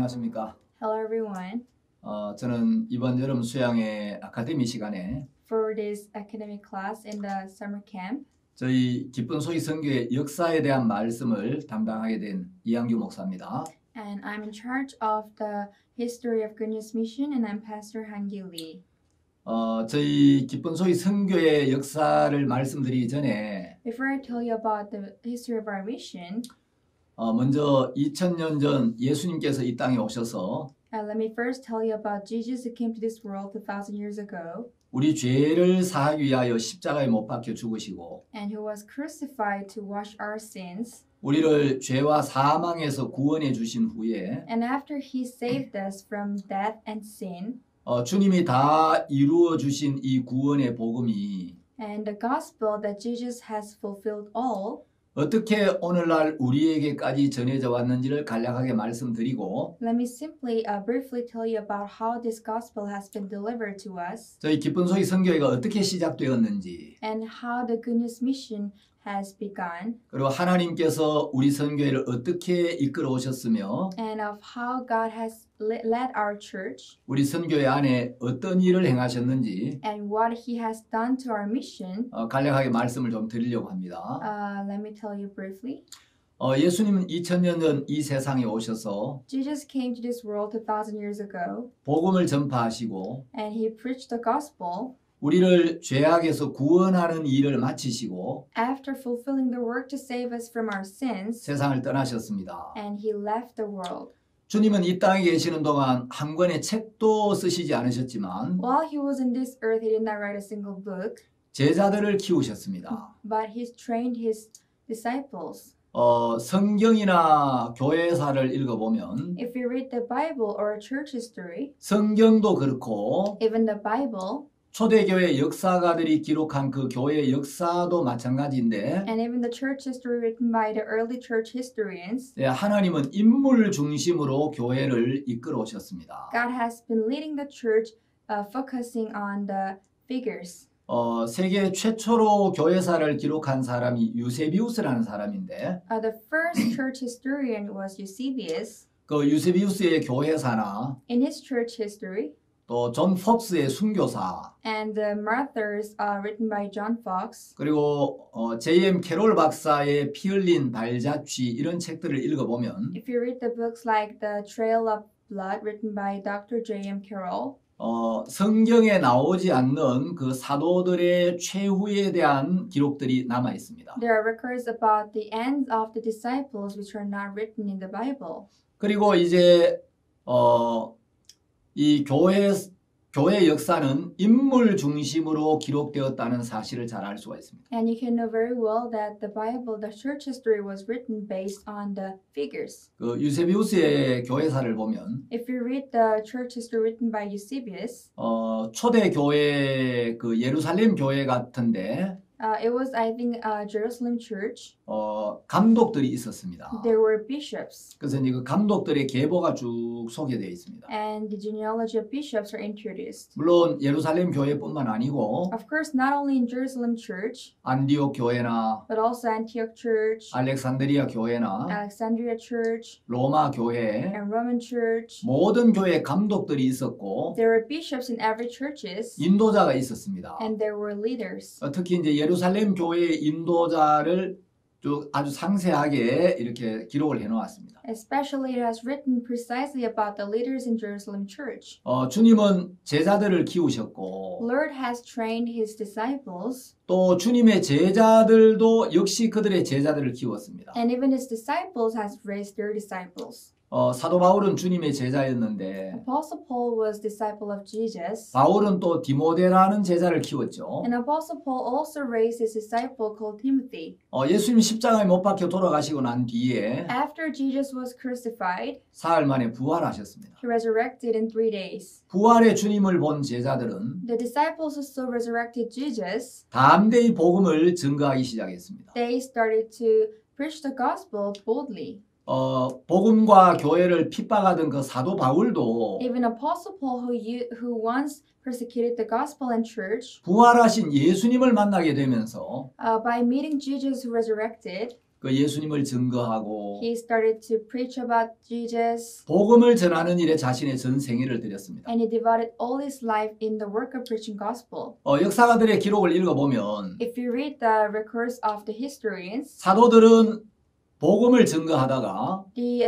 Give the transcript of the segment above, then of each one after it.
안녕하십니까? Hello everyone. 저는 이번 여름 수양회 아카데미 시간에 For this academic class in the summer camp, 저희 기쁜 소식 선교의 역사에 대한 말씀을 담당하게 된 이한규 목사입니다. and I'm in charge of the history of Good News Mission, and I'm Pastor Han-Gil Lee. 저희 기쁜 소식 선교의 역사를 말씀드리기 전에 Before I tell you about the history of our mission, 먼저 2000년 전 예수님께서 이 땅에 오셔서 let me first tell you about Jesus who came to this world 2,000 years ago 우리 죄를 사하기 위하여 십자가에 못 박혀 죽으시고 and who was crucified to wash our sins. 우리를 죄와 사망에서 구원해 주신 후에 And after he saved us from death and sin, 주님이 다 이루어 주신 이 구원의 복음이 and the gospel that Jesus has fulfilled all, 어떻게 오늘날 우리에게까지 전해져 왔는지를 간략하게 말씀드리고 let me simply briefly tell you about how this gospel has been delivered to us 저희 기쁜 소식 선교회가 어떻게 시작되었는지 and how the Good News Mission has begun 그리고 하나님께서 우리 선교회를 어떻게 이끌어 오셨으며 and of how God has led our church 우리 선교회 안에 어떤 일을 행하셨는지 and what he has done to our mission. 간략하게 말씀을 좀 드리려고 합니다. Let me tell you briefly. 예수님은 2000년 전 이 세상에 오셔서 Jesus came to this world 2,000 years ago 복음을 전파하시고 and he preached the gospel. 우리를 죄악에서 구원하는 일을 마치시고 After fulfilling the work to save us from our sins, 세상을 떠나셨습니다. and he left the world. 주님은 이 땅에 계시는 동안 한 권의 책도 쓰시지 않으셨지만 While he was in this earth, he did not write a single book, 제자들을 키우셨습니다. but he trained his disciples. 성경이나 교회사를 읽어보면 If you read the Bible or church history, 성경도 그렇고 even the Bible, 초대교회 역사가들이 기록한 그 교회의 역사도 마찬가지인데 and even the church history written by the early church historians, 하나님은 인물 중심으로 교회를 이끌어 오셨습니다. God has been leading the church, focusing on the figures. 세계 최초로 교회사를 기록한 사람이 유세비우스라는 사람인데 The first church historian was Eusebius. 그 유세비우스의 교회사나 In his church history, 또 존 폭스의 순교사 and the martyrs written by John Fox, 그리고 J.M. 캐롤 박사의 피 흘린 발자취 이런 책들을 읽어보면 if you read the books like The Trail of Blood written by Dr. J.M. Carroll, 성경에 나오지 않는 그 사도들의 최후에 대한 기록들이 남아 있습니다. there are records about the ends of the disciples which are not written in the Bible. 그리고 이제 이 교회 역사는 인물 중심으로 기록되었다는 사실을 잘 알 수가 있습니다. And you can know very well that the Bible, the church history was written based on the figures. 그 유세비우스의 교회사를 보면 If you read the church history written by Eusebius, 초대 교회 그 예루살렘 교회 같은데 it was, I think, Jerusalem church. 감독들이 있었습니다. There were bishops, 그래서 이제 그 감독들의 계보가 쭉 소개되어 있습니다. and the genealogy of bishops are introduced. 물론 예루살렘 교회뿐만 아니고 Of course, not only in Jerusalem church, 안디옥 교회나 but also Antioch church, 알렉산드리아 교회나 Alexandria church, 로마 교회 and Roman church. 모든 교회 감독들이 있었고 There were bishops in every churches, 인도자가 있었습니다. and there were leaders. 특히 이제 예루살렘 교회의 인도자를 아주 상세하게 이렇게 기록을 해놓았습니다. Especially, it has written precisely about the leaders in Jerusalem church. 주님은 제자들을 키우셨고 Lord has trained his disciples, 또 주님의 제자들도 역시 그들의 제자들을 키웠습니다. and even his disciples has raised their disciples. 사도 바울은 주님의 제자였는데 Apostle Paul was disciple of Jesus, 바울은 또 디모데라는 제자를 키웠죠. and Apostle Paul also raised his disciple called Timothy. 예수님 십자가에 못 박혀 돌아가시고 난 뒤에 After Jesus was crucified, 사흘 만에 부활하셨습니다. he resurrected in 3 days. 부활의 주님을 본 제자들은 The disciples who saw resurrected Jesus, 담대히 복음을 증거하기 시작했습니다. they started to preach the gospel boldly. 복음과 교회를 핍박하던 그 사도 바울도 Even Apostle Paul, who once persecuted the gospel and church, 부활하신 예수님을 만나게 되면서 by meeting Jesus who resurrected, 그 예수님을 증거하고 He started to preach about Jesus, 복음을 전하는 일에 자신의 전 생애를 들였습니다. and he devoted all his life in the work of preaching gospel. 역사가들의 기록을 읽어보면 If you read the records of the historians, 사도들은 복음을 증거하다가 the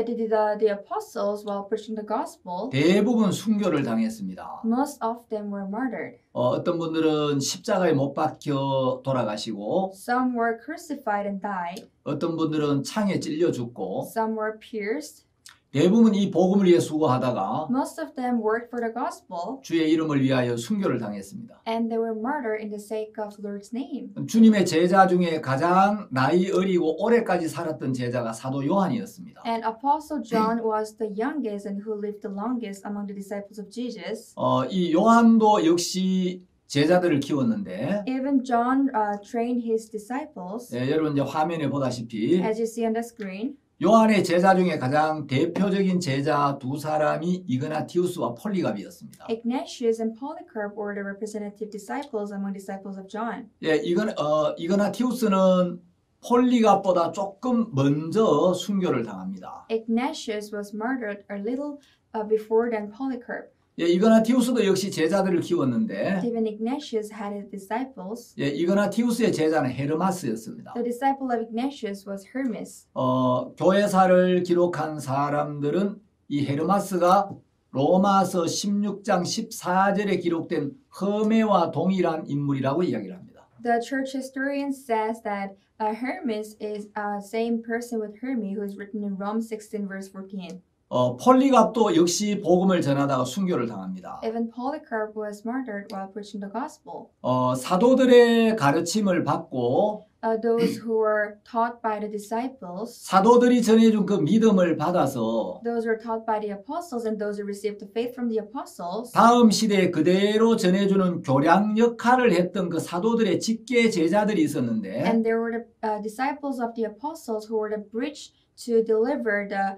apostles, while preaching the gospel, 대부분 순교를 당했습니다. most of them were martyred. 어떤 분들은 십자가에 못 박혀 돌아가시고 Some were crucified and died. 어떤 분들은 창에 찔려 죽고 Some were pierced. 대부분 이 복음을 위해 수고하다가 Most of them worked for the gospel, 주의 이름을 위하여 순교를 당했습니다. and they were martyred in the sake of the Lord's name. 주님의 제자 중에 가장 나이 어리고 오래까지 살았던 제자가 사도 요한이었습니다. And Apostle John was the youngest and who lived the longest among the disciples of Jesus. 이 요한도 역시 제자들을 키웠는데 Even John trained his disciples, 여러분 이제 화면에 보다시피 as you see on the screen. 요한의 제자 중에 가장 대표적인 제자 두 사람이 이그나티우스와 폴리갑이었습니다. Ignatius and Polycarp were the representative disciples among disciples of John. 이그나티우스는 폴리갑보다 조금 먼저 순교를 당합니다. Ignatius was martyred a little before than Polycarp. 이그나티우스도 역시 제자들을 키웠는데 Even Ignatius had his disciples. 이그나티우스의 제자는 헤르마스였습니다. The disciple of Ignatius was Hermas. 교회사를 기록한 사람들은 이 헤르마스가 로마서 16장 14절에 기록된 허메와 동일한 인물이라고 이야기를 합니다. The church historian says that Hermas is same person with Hermes, who is written in Rome 16 verse 14. 폴리갑도 역시 복음을 전하다가 순교를 당합니다. Even Polycarp was martyred while preaching the gospel. 사도들의 가르침을 받고 Those who were taught by the disciples, 사도들이 전해준 그 믿음을 받아서 those who were taught by the apostles, and those who received the faith from the apostles, 다음 시대에 그대로 전해주는 교량 역할을 했던 그 사도들의 직계 제자들이 있었는데 and there were the disciples of the apostles who were the bridge to deliver the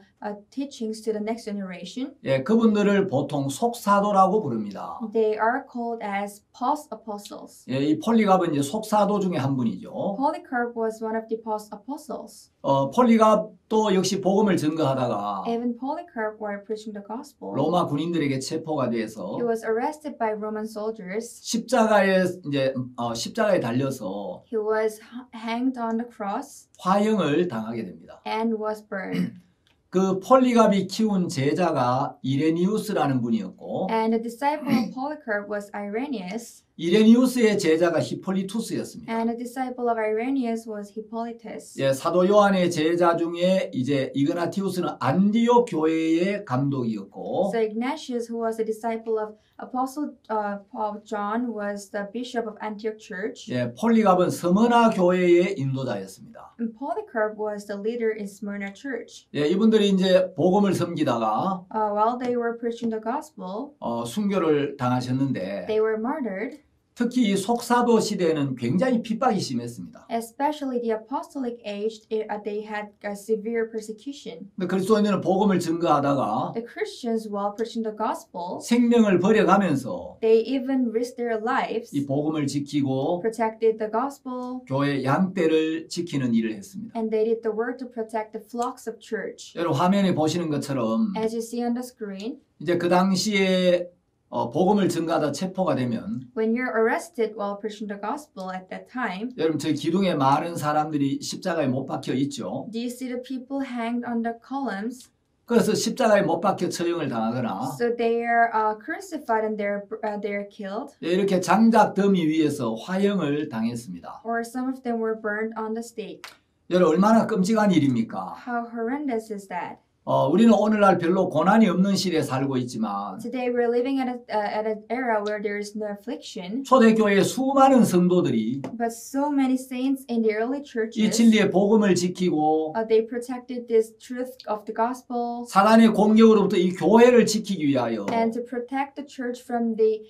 teachings to the next generation. 그분들을 보통 속사도라고 부릅니다. They are called as post-apostles. 이 폴리갑은 이제 속사도 중에 한 분이죠. Polycarp was one of the post-apostles. 폴리갑도 역시 복음을 증거하다가 Even Polycarp, while preaching the gospel, 로마 군인들에게 체포가 돼서 he was arrested by Roman soldiers. 십자가에 달려서 He was hanged on the cross 화형을 당하게 됩니다. and was burned. 그 폴리갑이 키운 제자가 이레니우스라는 분이었고 And the disciple of Polycarp was Irenaeus, 이레니우스의 제자가 히폴리투스였습니다. and the disciple of Irenaeus was Hippolytus. 사도 요한의 제자 중에 이제 이그나티우스는 안디옥 교회의 감독이었고 So Ignatius, who was a disciple of Apostle Paul John, was the bishop of Antioch Church. 폴리갑은 스무나 교회의 인도자였습니다. And Polycarp was the leader in Smyrna Church. 이분들이 이제 복음을 섬기다가 While they were preaching the gospel, 순교를 당하셨는데 they were martyred. 특히 이 속사도 시대에는 굉장히 핍박이 심했습니다. Especially the apostolic age, they had a severe persecution. 근데 그리스도인들은 복음을 증거하다가 The Christians, while preaching the gospel, 생명을 버려가면서 they even risked their lives, 이 복음을 지키고 protected the gospel, 교회 양떼를 지키는 일을 했습니다. and they did the work to protect the flocks of church. 여러분 화면에 보시는 것처럼 As you see on the screen, 이제 그 당시에 복음을 증거하다 체포가 되면 when you're arrested while preaching the gospel at that time, 여러분 저 기둥에 많은 사람들이 십자가에 못 박혀 있죠. do you see the people hanged on the columns? 그래서 십자가에 못 박혀 처형을 당하거나 So they are crucified and they're killed, 이렇게 장작 더미 위에서 화형을 당했습니다. or some of them were burned on the stake. 여러분 얼마나 끔찍한 일입니까? How horrendous is that? 우리는 오늘날 별로 고난이 없는 시대에 살고 있지만 Today we're living at an era where there is no affliction, 초대교회의 수많은 성도들이 but so many saints in the early 이 churches, 진리의 복음을 지키고 they protected this truth of the gospel 사단의 공격으로부터 이 교회를 지키기 위하여 and to protect the church from the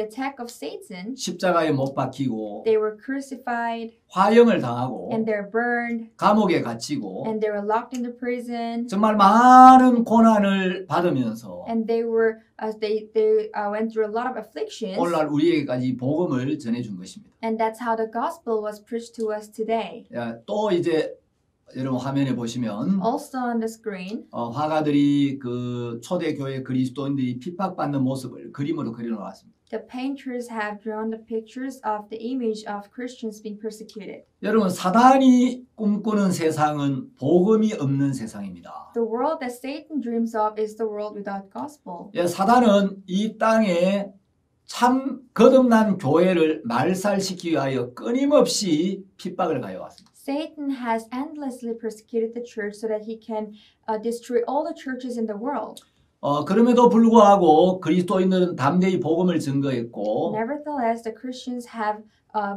attack of Satan. 십자가에 못 박히고 They were crucified 화형을 당하고 and they're burned 감옥에 갇히고 and they were locked into prison 정말 많은 고난을 받으면서 and they went through a lot of afflictions, 오늘날 우리에게까지 복음을 전해준 것입니다. and that's how the gospel was preached to us today. 또 이제 여러분 화면에 보시면 Also on the screen, 화가들이 그 초대교회 그리스도인들이 핍박받는 모습을 그림으로 그려놓았습니다. the painters have drawn the pictures of the image of Christians being persecuted. 여러분 사단이 꿈꾸는 세상은 복음이 없는 세상입니다. The world that Satan dreams of is the world without gospel. 예, 사단은 이 땅에 참 거듭난 교회를 말살시키기 위하여 끊임없이 핍박을 가해왔습니다. Satan has endlessly persecuted the church so that he can destroy all the churches in the world. 그럼에도 불구하고 그리스도인들은 담대히 복음을 증거했고 Nevertheless, the Christians have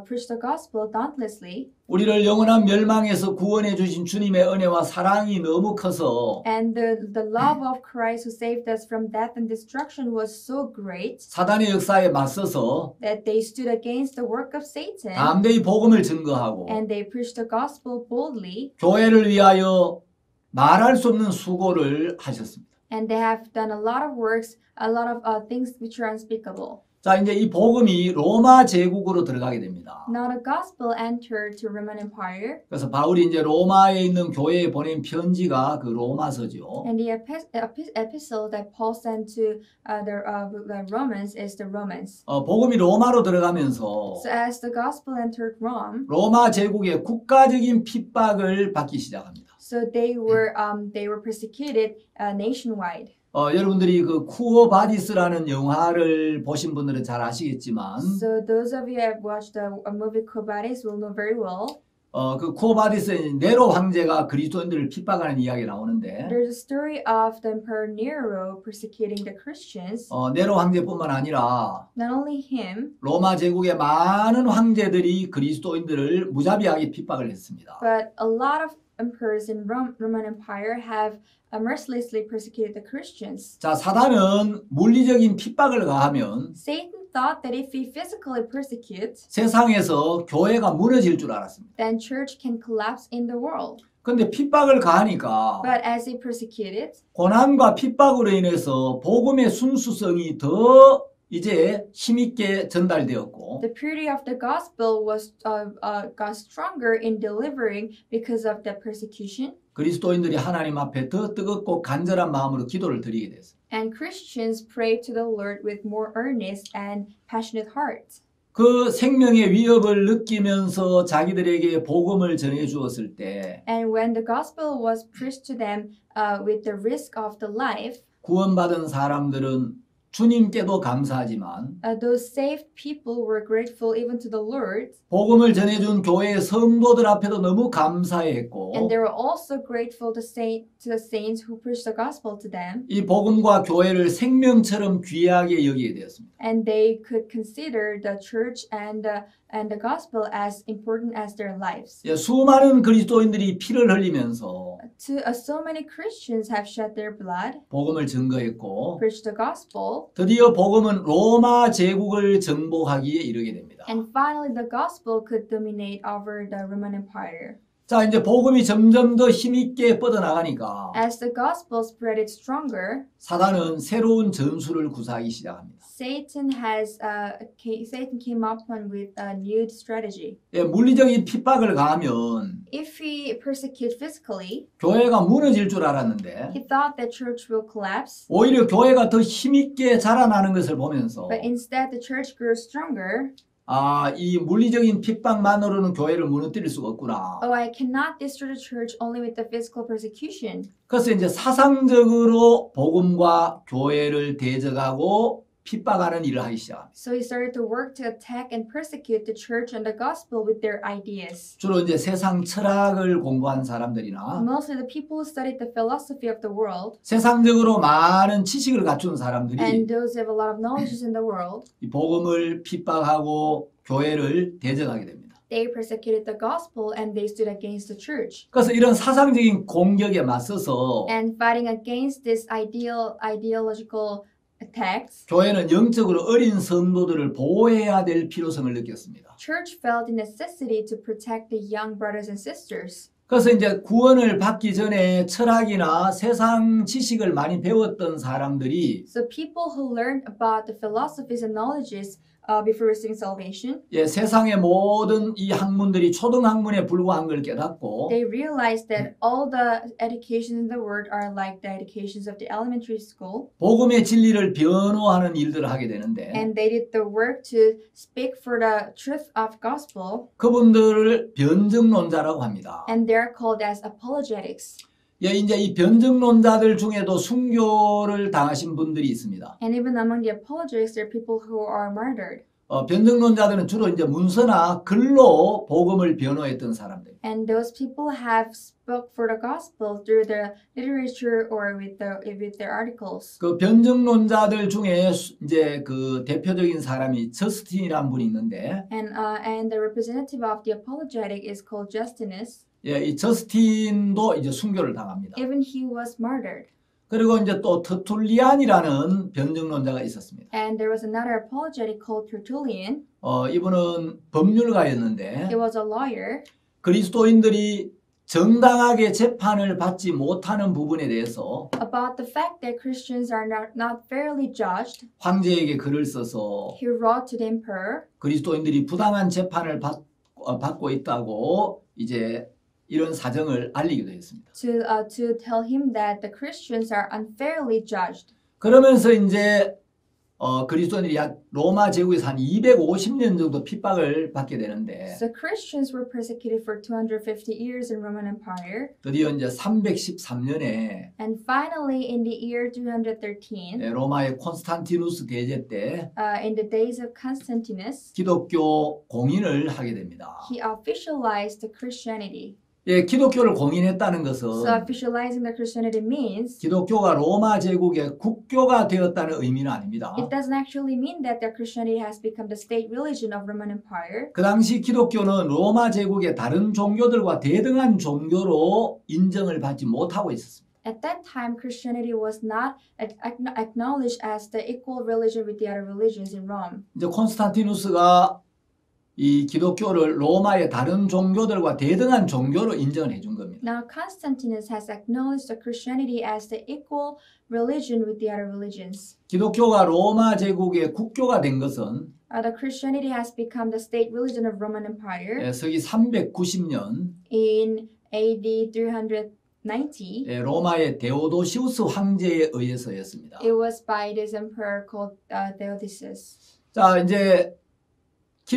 preached the gospel dauntlessly, 우리를 영원한 멸망에서 구원해 주신 주님의 은혜와 사랑이 너무 커서 and the love of Christ who saved us from death and destruction was so great 사단의 역사에 맞서서 that they stood against the work of Satan 담대히 복음을 증거하고 and they preached the gospel boldly, 교회를 위하여 말할 수 없는 수고를 하셨습니다. and they have done a lot of works, a lot of things which are unspeakable. 자, 이제 이 복음이 로마 제국으로 들어가게 됩니다. Now the gospel entered to Roman Empire, 그래서 바울이 이제 로마에 있는 교회에 보낸 편지가 그 로마서죠. and the epistle that Paul sent to the Romans is the Romans. 복음이 로마로 들어가면서 So as the gospel entered Rome, 로마 제국의 국가적인 핍박을 받기 시작합니다. so they were persecuted nationwide. 여러분들이 그 쿠어바디스라는 영화를 보신 분들은 잘 아시겠지만 So those of you who have watched the movie Quo Vadis will know very well. 그 쿠어바디스의 네로 황제가 그리스도인들을 핍박하는 이야기가 나오는데 There's a story of the Emperor Nero persecuting the Christians. 네로 황제뿐만 아니라 Not only him, 로마 제국의 많은 황제들이 그리스도인들을 무자비하게 핍박을 했습니다. but a lot of emperors in Roman Empire have mercilessly persecuted the Christians. 자, 사단은 물리적인 핍박을 가하면 Satan thought that if he physically persecutes, 세상에서 교회가 무너질 줄 알았습니다. then church can collapse in the world. 근데 핍박을 가하니까 But as he persecuted, 고난과 핍박으로 인해서 복음의 순수성이 더 이제 힘있게 전달되었고 the purity of the gospel was got stronger in delivering because of the persecution, 그리스도인들이 하나님 앞에 더 뜨겁고 간절한 마음으로 기도를 드리게 됐습니다. and Christians prayed to the Lord with more earnest and passionate hearts. 그 생명의 위협을 느끼면서 자기들에게 복음을 전해 주었을 때 And when the gospel was preached to them with the risk of the life, 구원받은 사람들은 주님께도 감사하지만 those saved people were grateful even to the Lord, 복음을 전해준 교회의 성도들 앞에도 너무 감사했고 and they were also grateful to the saints who preached the gospel to them, 이 복음과 교회를 생명처럼 귀하게 여기게 되었습니다. and they could consider the church and the gospel as important as their lives. 수많은 그리스도인들이 피를 흘리면서 So many Christians have shed their blood, 복음을 증거했고 preached the gospel, 드디어 복음은 로마 제국을 정복하기에 이르게 됩니다. and finally the gospel could dominate over the Roman Empire. 자, 이제 복음이 점점 더 힘있게 뻗어나가니까 As the gospel spreaded stronger, 사단은 새로운 전술을 구사하기 시작합니다. Satan came up with a new strategy. 물리적인 핍박을 가하면 If he persecute physically, 교회가 무너질 줄 알았는데 he thought that church will collapse, 오히려 교회가 더 힘있게 자라나는 것을 보면서 but instead the church grew stronger. 이 물리적인 핍박만으로는 교회를 무너뜨릴 수가 없구나. Oh, I cannot destroy the church only with the physical persecution. 그래서 이제 사상적으로 복음과 교회를 대적하고 핍박하는 일을 하기 시작합니다. So he started to work to attack and persecute the church and the gospel with their ideas. 주로 이제 세상 철학을 공부한 사람들이나 Mostly the people who studied the philosophy of the world 세상적으로 많은 지식을 갖춘 사람들이 and those who have a lot of knowledge in the world, 이 복음을 핍박하고 교회를 대적하게 됩니다. they persecuted the gospel and they stood against the church. 그래서 이런 사상적인 공격에 맞서서 And fighting against this ideological attacks, 교회는 영적으로 어린 성도들을 보호해야 될 필요성을 느꼈습니다. church felt the necessity to protect the young brothers and sisters. 그래서 이제 구원을 받기 전에 철학이나 세상 지식을 많이 배웠던 사람들이 So people who learned about the philosophies and knowledges before receiving salvation. 예, 세상의 모든 이 학문들이 초등학문에 불과한 걸 깨닫고 They realized that all the educations in the world are like the educations of the elementary school, 복음의 진리를 변호하는 일들을 하게 되는데 and they did the work to speak for the truth of gospel, 그분들을 변증론자라고 합니다. and they're called as apologetics. 예, 이제 이 변증론자들 중에도 순교를 당하신 분들이 있습니다. And even among the apologetics, there are people who are martyred. 변증론자들은 주로 이제 문서나 글로 복음을 변호했던 사람들. And those people have spoke for the gospel through the literature or with their articles. 그 변증론자들 중에 이제 그 대표적인 사람이 저스틴이라는 분이 있는데, And the representative of the apologetic is called Justinus. 예, 이 저스틴도 이제 순교를 당합니다. Even he was martyred. 그리고 이제 또 터툴리안이라는 변증론자가 있었습니다. And there was another apologetic called Tertullian. 이분은 법률가였는데 He was a lawyer. 그리스도인들이 정당하게 재판을 받지 못하는 부분에 대해서 About the fact that Christians are not fairly judged, 황제에게 글을 써서 he wrote to the emperor 그리스도인들이 부당한 재판을 받고 있다고 이제 이런 사정을 알리기도 했습니다. to tell him that the Christians are unfairly judged. 그러면서 이제 그리스도인들이 로마 제국에서 한 250년 정도 핍박을 받게 되는데 So Christians were persecuted for 250 years in Roman Empire. 드디어 이제 313년에 And finally, in the year 313, 로마의 콘스탄티누스 대제 때 in the days of Constantinus, 기독교 공인을 하게 됩니다. he officialized the Christianity. 예, 기독교를 공인했다는 것은 So officializing the Christianity means 기독교가 로마 제국의 국교가 되었다는 의미는 아닙니다. it doesn't actually mean that the Christianity has become the state religion of Roman Empire. 그 당시 기독교는 로마 제국의 다른 종교들과 대등한 종교로 인정을 받지 못하고 있었습니다. At that time, Christianity was not acknowledged as the equal religion with the other religions in Rome. 이제 콘스탄티누스가 이 기독교를 로마의 다른 종교들과 대등한 종교로 인정을 해준 겁니다. Now, Constantinus has acknowledged the Christianity as the equal religion with the other religions. 기독교가 로마 제국의 국교가 된 것은 The Christianity has become the state religion of Roman Empire 서기 390년 in AD 390. 로마의 데오도시우스 황제에 의해서였습니다. It was by this emperor called Theodosius. 자, 이제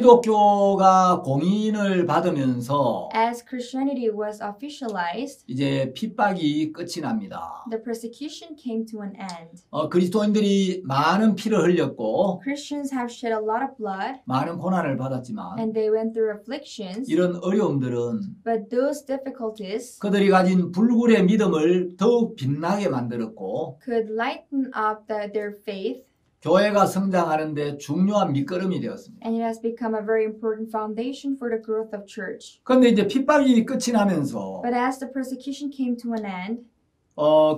기독교가 공인을 받으면서 As Christianity was officialized, 이제 핍박이 끝이 납니다. the persecution came to an end. 그리스도인들이 많은 피를 흘렸고 Christians have shed a lot of blood 많은 고난을 받았지만 and they went through afflictions, 이런 어려움들은 but those difficulties 그들이 가진 불굴의 믿음을 더욱 빛나게 만들었고 could lighten up their faith, 교회가 성장하는 데 중요한 밑거름이 되었습니다. and it has become a very important foundation for the growth of church. 그런데 이제 핍박이 끝이 나면서 But as the persecution came to an end,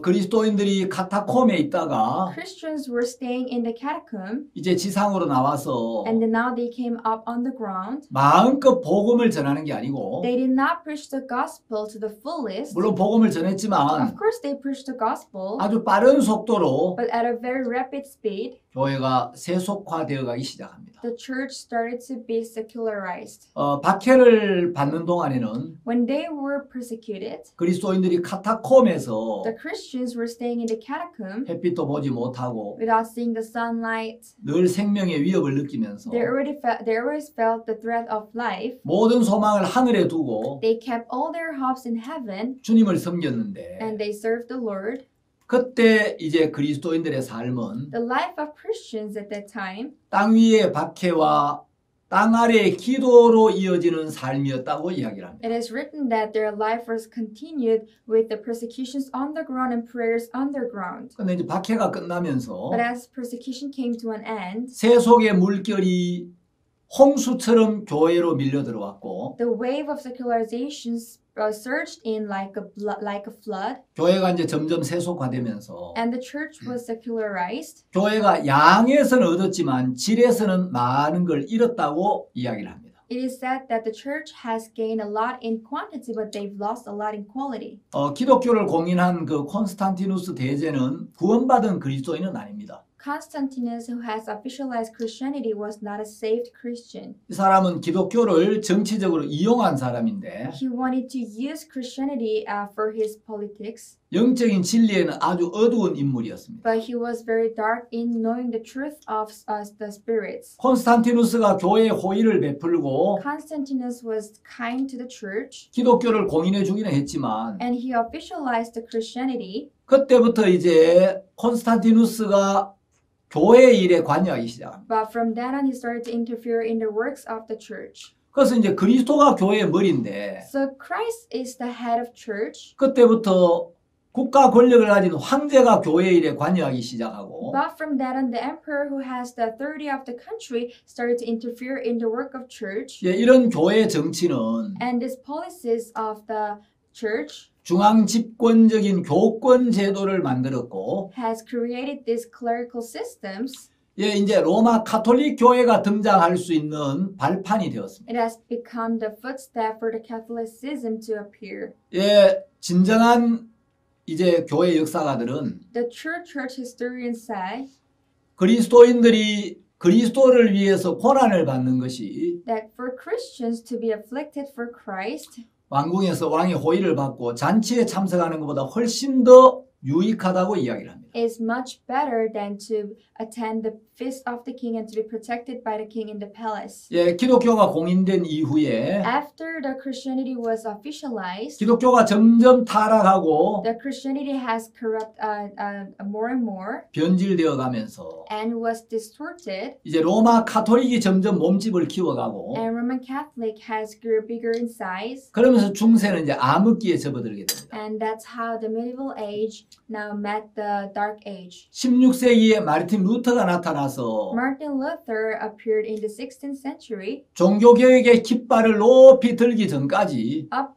그리스도인들이 카타콤에 있다가 Christians were staying in the catacomb, 이제 지상으로 나와서 and then now they came up on the ground. 마음껏 복음을 전하는 게 아니고 They did not preach the gospel to the fullest. 물론 복음을 Of 전했지만 course, they preached the gospel, 아주 빠른 속도로 but at a very rapid speed, 교회가 세속화되어 가기 시작합니다. the church started to be secularized. 박해를 받는 동안에는 When they were persecuted, 그리스도인들이 카타콤에서 the Christians were staying in the catacomb 햇빛도 보지 못하고 without seeing the sunlight. 늘 생명의 위협을 느끼면서 They always felt the threat of life. 모든 소망을 하늘에 두고 They kept all their hopes in heaven, 주님을 섬겼는데 and they served the Lord. 그때 이제 그리스도인들의 삶은 The life of Christians at that time 땅 위의 박해와 땅 아래의 기도로 이어지는 삶이었다고 이야기를 합니다. it is written that their life was continued with the persecutions on the ground and prayers underground. 근데 이제 박해가 끝나면서 But as persecution came to an end, 세속의 물결이 홍수처럼 교회로 밀려 들어왔고 the wave of secularization surged in like a flood, 교회가 이제 점점 세속화되면서 and the church was secularized. 교회가 양에서는 얻었지만 질에서는 많은 걸 잃었다고 이야기를 합니다. It is said that the church has gained a lot in quantity, but they've lost a lot in quality. 기독교를 공인한 그 콘스탄티누스 대제는 구원받은 그리스도인은 아닙니다. Constantinus, who has officialized Christianity, was not a saved Christian. 이 사람은 기독교를 정치적으로 이용한 사람인데 He wanted to use Christianity for his politics, 영적인 진리에는 아주 어두운 인물이었습니다. but he was very dark in knowing the truth of the spirits. 콘스탄티누스가 교회에 호의를 베풀고 Constantinus was kind to the church, 기독교를 공인해 주기는 했지만 and he officialized the Christianity. 그때부터 이제 콘스탄티누스가 교회 일에 관여하기 시작합니다. But from then on, he started to interfere in the works of the church. 그래서 이제 그리스도가 교회의 머리인데 So Christ is the head of church. 그때부터 국가 권력을 가진 황제가 교회 일에 관여하기 시작하고 But from then on, the emperor who has the authority of the country started to interfere in the work of church. 예, 이런 교회 정치는 And these policies of the church 중앙 집권적인 교권 제도를 만들었고 has created these clerical systems. 예, 이제 로마 카톨릭 교회가 등장할 수 있는 발판이 되었습니다. It has become the footstep for the Catholicism to appear. 예, 진정한 이제 교회 역사가들은 The true church historians say 그리스도인들이 그리스도를 위해서 고난을 받는 것이 that for Christians to be afflicted for Christ 왕궁에서 왕의 호의를 받고 잔치에 참석하는 것보다 훨씬 더 유익하다고 이야기를 합니다. is much better than to attend the feast of the king and to be protected by the king in the palace. 예, 기독교가 공인된 이후에 After the Christianity was officialized, 기독교가 점점 타락하고 the Christianity has corrupt more and more 변질되어 가면서 and was distorted, 이제 로마 카톨릭이 점점 몸집을 키워가고 and Roman Catholic has grew bigger in size, 그러면서 중세는 이제 암흑기에 접어들게 됩니다. and that's how the medieval age now met the dark age. 16세기에 마르틴 루터가 나타나서 Martin Luther appeared in the 16th century 종교개혁의 깃발을 높이 들기 전까지 up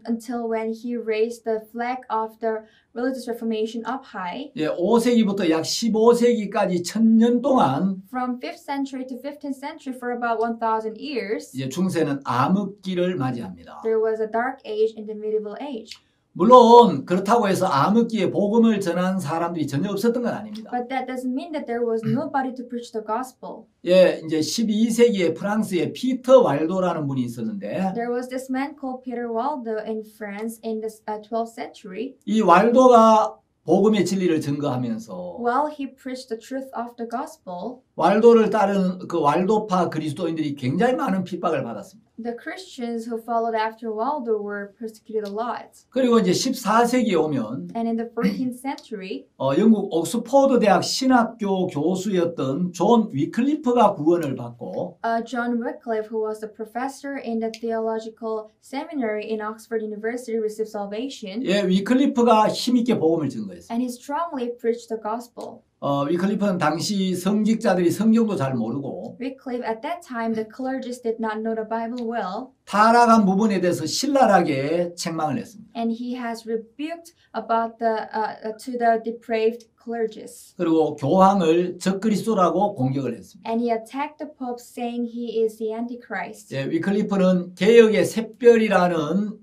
until when he raised the flag of the religious reformation up high. 예, 5세기부터 약 15세기까지 1000년 동안 From 5th century to 15th century for about 1,000 years, 이제 중세는 암흑기를 맞이합니다. there was a dark age in the medieval age. 물론 그렇다고 해서 암흑기에 복음을 전한 사람들이 전혀 없었던 건 아닙니다. But that doesn't mean that there was nobody to preach the gospel. 예, 이제 12세기에 프랑스에 피터 왈도라는 분이 있었는데 There was this man called Peter Waldo in France in the 12th century. 이 왈도가 복음의 진리를 증거하면서 While he preached the truth of the gospel, 왈도를 따르는 그 왈도파 그리스도인들이 굉장히 많은 핍박을 받았습니다. the Christians who followed after Waldo were persecuted a lot. 그리고 이제 14세기에 오면 And in the 14th century, 영국 옥스포드 대학 신학교 교수였던 존 위클리프가 구원을 받고 John Wycliffe, who was a professor in the theological seminary in Oxford University, received salvation. 예, 위클리프가 힘있게 복음을 증거했어요. And he strongly preached the gospel. 위클리프는 당시 성직자들이 성경도 잘 모르고 Wycliffe, at that time, the clergies did not know the Bible well, 타락한 부분에 대해서 신랄하게 책망을 했습니다. and he has rebuked about to the depraved clergies. 그리고 교황을 적그리스도라고 공격을 했습니다. And he attacked the Pope, saying he is the Antichrist. 예, 위클리프는 개혁의 샛별이라는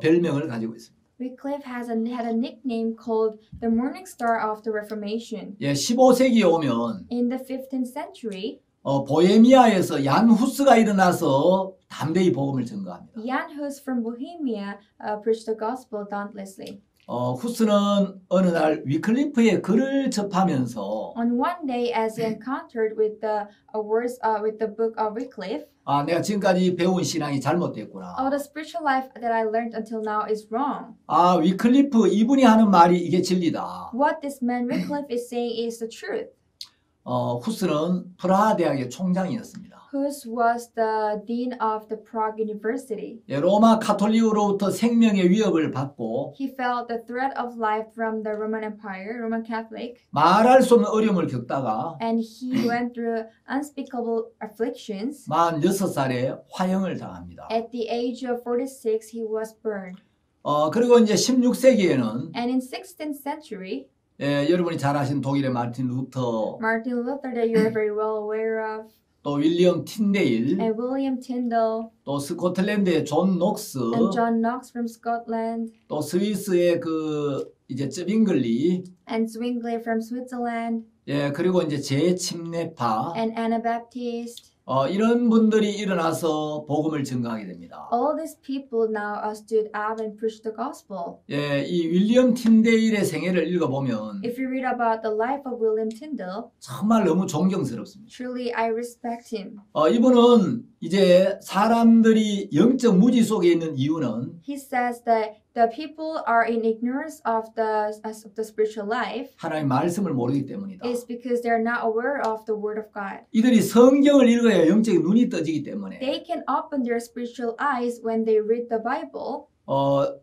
별명을 가지고 있습니다. Wycliffe had a nickname called the Morning Star of the Reformation. 예, 15세기에 오면 In the 15th century, 보헤미아에서 얀 후스가 일어나서 담대히 복음을 증거합니다. Jan Hus from Bohemia preached the gospel dauntlessly. 후스는 어느 날 위클리프의 글을 접하면서 On one day, as he encountered with the words with the book of Wycliffe, 내가 지금까지 배운 신앙이 잘못됐구나. the spiritual life that I learned until now is wrong. 위클리프 이분이 하는 말이 이게 진리다. What this man Wycliffe is saying is the truth. 후스는 프라하 대학의 총장이었습니다. Hus was the dean of the Prague University. 예, 로마 카톨릭으로부터 생명의 위협을 받고 He felt the threat of life from the Roman Empire, Roman Catholic, 말할 수 없는 어려움을 겪다가 and he went through unspeakable afflictions. 46살에 화형을 당합니다. At the age of 46, he was burned. 그리고 이제 16세기에는 And in 16th century, 여러분이 잘 아시는 독일의 마르틴 루터, Martin Luther, that you're very well aware of, 또 윌리엄 틴데일, and William Tyndale, 또 스코틀랜드의 존 녹스, and John Knox from Scotland, 또 스위스의 이제 쯔빙글리, and Zwingli from Switzerland, 예, 그리고 이제 재침례파 and Anabaptist. 이런 분들이 일어나서 복음을 증거하게 됩니다. All these people now stood up and preached the gospel. 예, 이 윌리엄 틴데일의 생애를 읽어보면 If you read about the life of William Tyndale, 정말 너무 존경스럽습니다. truly I respect him. 이분은 이제 사람들이 영적 무지 속에 있는 이유는 He says that the people are in ignorance of the spiritual life 하나님의 말씀을 모르기 때문이다. is because they're not aware of the word of God. 이들이 성경을 읽어야 영적인 눈이 떠지기 때문에 They can open their spiritual eyes when they read the Bible.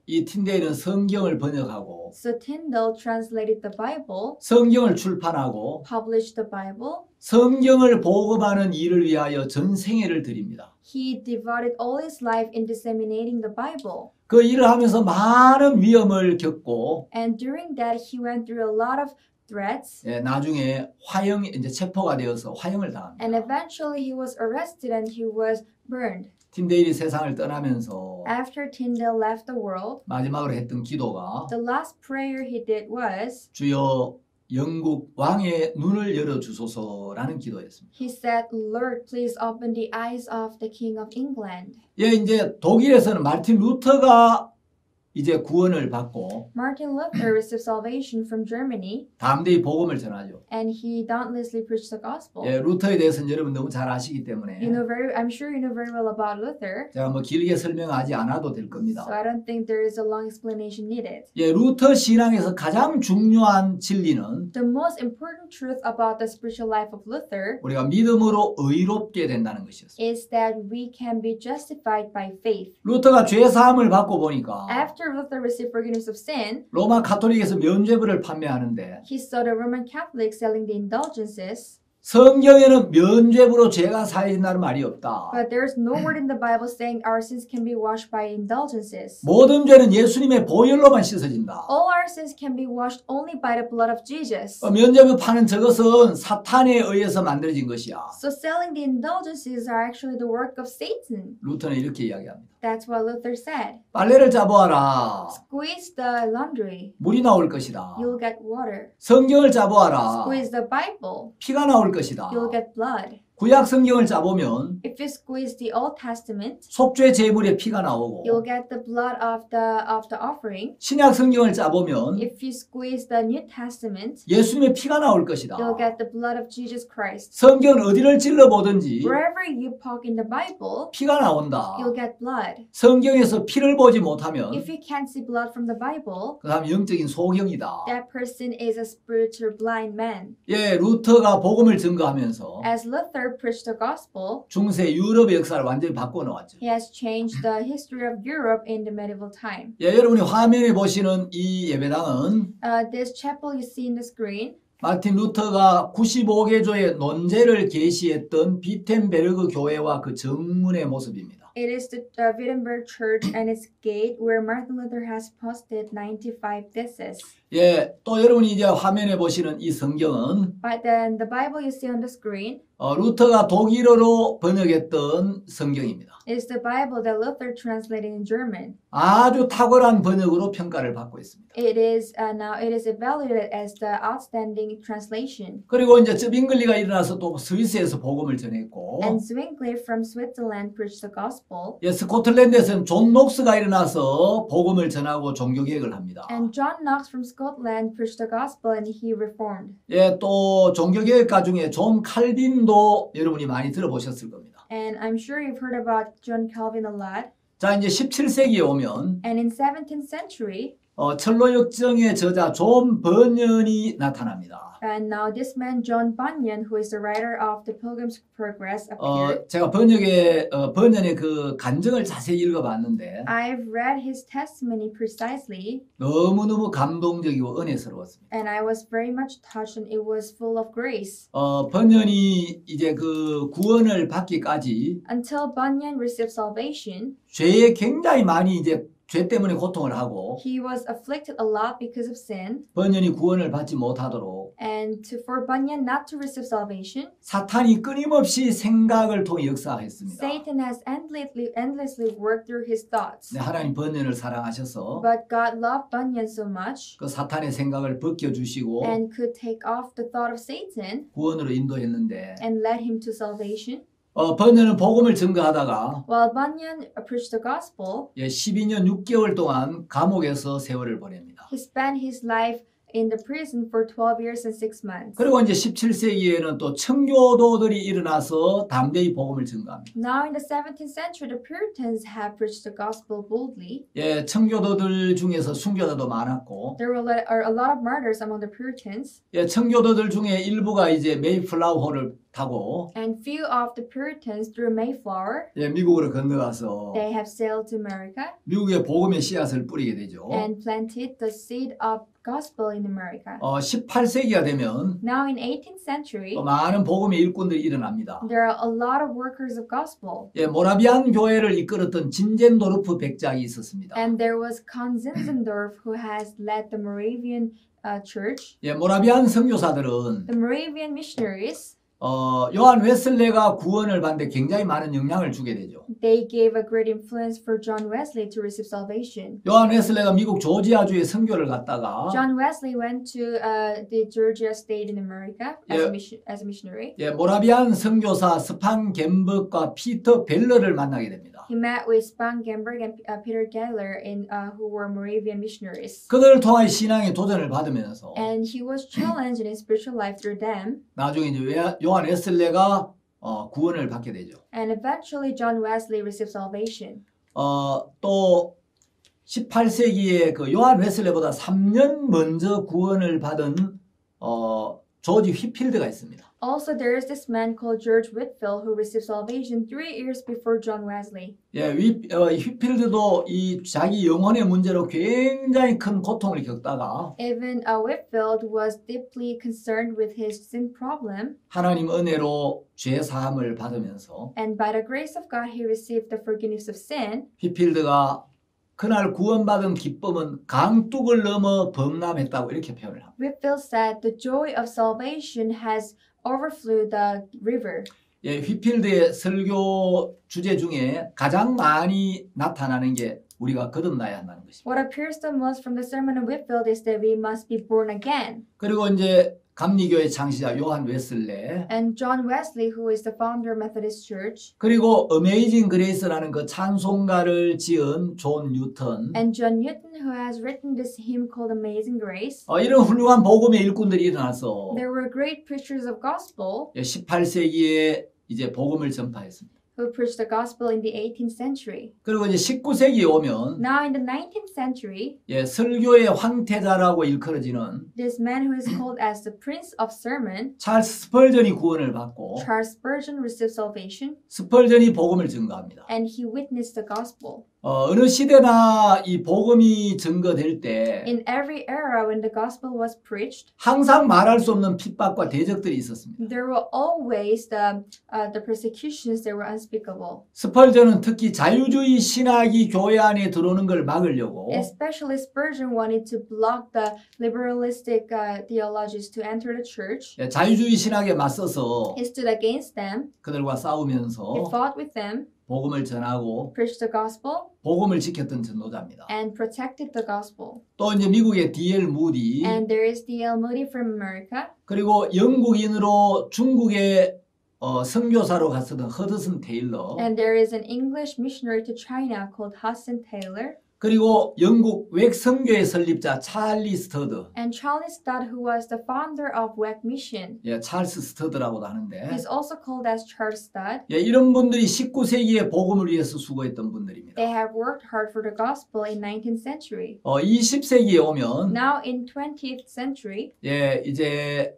이 틴데일은 성경을 번역하고 So Tyndale translated the Bible, 성경을 출판하고 published the Bible. 성경을 보급하는 일을 위하여 전 생애를 드립니다. He devoted all his life in disseminating the Bible. 그 일을 하면서 많은 위험을 겪고 And during that, he went through a lot of threats. 예, 나중에 이제 체포가 되어서 화형을 당합니다. And eventually, he was arrested and he was burned. 틴데일이 세상을 떠나면서 After Tyndale left the world, 마지막으로 했던 기도가 the last prayer he did was, 주여 영국 왕의 눈을 열어주소서라는 기도였습니다. he said, Lord, please open the eyes of the King of England. 예, 이제 독일에서는 마틴 루터가 이제 구원을 받고 Martin Luther received salvation from Germany, 담대히 복음을 전하죠. and he dauntlessly preached the gospel. 예, 루터에 대해서는 여러분 너무 잘 아시기 때문에 I'm sure you know very well about Luther, 제가 뭐 길게 설명하지 않아도 될 겁니다. so I don't think there is a long explanation needed. 예, 루터 신앙에서 가장 중요한 진리는 The most important truth about the spiritual life of Luther 우리가 믿음으로 의롭게 된다는 것이었어요. is that we can be justified by faith. 루터가 죄 사함을 받고 보니까 After Luther received forgiveness of sin, 로마 가톨릭에서 면죄부를 판매하는데 he saw the Roman Catholics selling the indulgences, 성경에는 면죄부로 죄가 사해진다는 말이 없다. but there's no word in the Bible saying our sins can be washed by indulgences. 모든 죄는 예수님의 보혈로만 씻어진다. All our sins can be washed only by the blood of Jesus. 면죄부 파는 저것은 사탄에 의해서 만들어진 것이야. So selling the indulgences are actually the work of Satan. 루터는 이렇게 이야기합니다. That's what Luther said. 빨래를 짜보아라. Squeeze the laundry, 물이 나올 것이다. you'll get water. 성경을 짜보아라. Squeeze the Bible, 피가 나올 것이다. you'll get blood. 구약 성경을 짜보면 If you squeeze the Old Testament, 속죄 제물에 피가 나오고 you'll get the blood of the offering. 신약 성경을 짜보면 If you squeeze the New Testament, 예수님의 피가 나올 것이다. you'll get the blood of Jesus Christ. 성경은 어디를 찔러보든지 Wherever you poke in the Bible, 피가 나온다. you'll get blood. 성경에서 피를 보지 못하면 If you can't see blood from the Bible, 그 사람 영적인 소경이다. that person is a spiritual blind man. 예, 루터가 복음을 증거하면서 As Luther preached the gospel, 중세 유럽의 역사를 완전히 바꿔놓았죠. he has changed the history of Europe in the medieval time. 예, 여러분이 화면에 보시는 이 예배당은 This chapel you see in the screen, 마틴 루터가 95개조의 논제를 게시했던 비텐베르그 교회와 그 정문의 모습입니다. it is the Wittenberg Church and its gate where Martin Luther has posted 95 theses. 예, 또 여러분이 이제 화면에 보시는 이 성경은 But then the Bible you see on the screen 루터가 독일어로 번역했던 성경입니다. is the Bible that Luther translated in German. 아주 탁월한 번역으로 평가를 받고 있습니다. It is now it is evaluated as the outstanding translation. 그리고 이제 쯧잉글리가 일어나서 또 스위스에서 복음을 전했고, And Zwingli from Switzerland preached the gospel. 예, 스코틀랜드에서는 존 녹스가 일어나서 복음을 전하고 종교개혁을 합니다. And John Knox from Scotland preached the gospel and he reformed. 예, 또 종교개혁가 중에 존 칼빈도 여러분이 많이 들어보셨을 겁니다. And I'm sure you've heard about John Calvin a lot. 자, 이제 17세기에 오면 And in 17th century, 철로역정의 저자 존 버년이 나타납니다. and now this man John Bunyan, who is the writer of the Pilgrim's Progress, appeared. 제가 버년의 그 간증을 자세히 읽어봤는데 I've read his testimony precisely, 너무너무 감동적이고 은혜스러웠습니다. and I was very much touched, and it was full of grace. 버년이 이제 그 구원을 받기까지 Until Bunyan received salvation, 죄에 굉장히 많이 이제 죄 때문에 고통을 하고 He was afflicted a lot because of sin, 번연히 구원을 받지 못하도록 and for Bunyan not to receive salvation, 사탄이 끊임없이 생각을 통해 역사했습니다. Satan has endlessly worked through his thoughts. 네, 하나님 번연을 사랑하셔서 But God loved Bunyan so much 그 사탄의 생각을 벗겨주시고 and could take off the thought of Satan 구원으로 인도했는데 and led him to salvation. 번연은 복음을 증거하다가 While Bunyan preached the gospel, 12년 6개월 동안 감옥에서 세월을 보냅니다. he spent his life in the prison for 12 years and 6 months. 그리고 이제 17세기에는 또 청교도들이 일어나서 담대히 복음을 증거합니다. Now in the 17th century, the Puritans have preached the gospel boldly. 예, 청교도들 중에서 순교자도 많았고, There are a lot of martyrs among the Puritans, 예, 청교도들 중에 일부가 이제 메이플라워호를 타고 and few of the Puritans through Mayflower, 예, 미국으로 건너가서 they have sailed to America 미국의 복음의 씨앗을 뿌리게 되죠. and planted the seed of gospel in America. 18세기가 되면 Now in 18th century, 많은 복음의 일꾼들이 일어납니다. there are a lot of workers of gospel. 예, 모라비안 교회를 이끌었던 진젠도르프 백작이 있었습니다. And there was Kon Zinzendorf who has led the Moravian church. 예, 모라비안 선교사들은 The Moravian missionaries, 요한 웨슬레가 구원을 받는데 굉장히 많은 영향을 주게 되죠. they gave a great influence for John Wesley to receive salvation. 요한 웨슬레가 미국 조지아주에 선교를 갔다가 John Wesley went to the Georgia state in America as a missionary. 예, 모라비안 선교사 스판 갬벅과 피터 벨러를 만나게 됩니다. He met with Spang Gemberg and Peter Geller who were Moravian missionaries. 그들을 통해 신앙에 도전을 받으면서 And he was challenged in his spiritual life through them. 나중에 이제 요한 웨슬레가 구원을 받게 되죠. And eventually John Wesley received salvation. 또 18세기에 그 요한 웨슬레보다 3년 먼저 구원을 받은 조지 휘필드가 있습니다. Also, there is this man called George Whitfield who received salvation 3 years before John Wesley. 예, 휘필드도 이 자기 영혼의 문제로 굉장히 큰 고통을 겪다가 Even Whitfield was deeply concerned with his sin problem, 하나님 은혜로 죄 사함을 받으면서 and by the grace of God, he received the forgiveness of sin. 휘필드가 그날 구원받은 기쁨은 강둑을 넘어 범람했다고 이렇게 표현을 합니다. Whitfield said, "The joy of salvation has overflowed the river." 예, 휘필드의 설교 주제 중에 가장 많이 나타나는 게 우리가 거듭나야 한다는 것입니다. What appears the most from the sermon of Whitfield is that we must be born again. 그리고 이제 감리교의 창시자 요한 웨슬레 And John Wesley, who is the founder of Methodist Church, 그리고 어메이징 그레이스라는 그 찬송가를 지은 존 뉴턴 and John Newton, who has written this hymn called Amazing Grace. 이런 훌륭한 복음의 일꾼들이 일어나서 There were great preachers of gospel 18세기에 이제 복음을 전파했습니다. who preached the gospel in the 18th century. 그리고 이제 19세기에 오면 Now in the 19th century, 예, 설교의 황태자라고 일컬어지는 this man who is called as the Prince of Sermon, 찰스 스펄전이 구원을 받고 Charles Spurgeon, received salvation, 스펄전이 복음을 증거합니다. and he witnessed the gospel. 어느 시대나 이 복음이 증거될 때 In every era when the gospel was preached, 항상 말할 수 없는 핍박과 대적들이 있었습니다. there were always the persecutions that were unspeakable. 스펄전은 특히 자유주의 신학이 교회 안에 들어오는 걸 막으려고 Especially Spurgeon wanted to block the liberalistic theologies to enter the church. 예, 자유주의 신학에 맞서서 He stood against them. 그들과 He 싸우면서 fought with them, 복음을 전하고 preached the gospel, 복음을 지켰던 전도자입니다. and protected the gospel. 또 이제 미국의 D.L. 무디 And there is D.L. Moody from America, 그리고 영국인으로 중국의 선교사로 갔었던 허드슨 테일러 and there is an English missionary to China called Hudson Taylor, 그리고 영국 웩선교의 설립자 찰리 스터드 and Charles Studd, who was the founder of WEC Mission. 예, 찰스 스터드라고도 하는데 He's also called as Charles Studd. 예, 이런 분들이 19세기에 복음을 위해서 수고했던 분들입니다. They have worked hard for the gospel in 19th century. 20세기에 오면 Now in 20th century, 예, 이제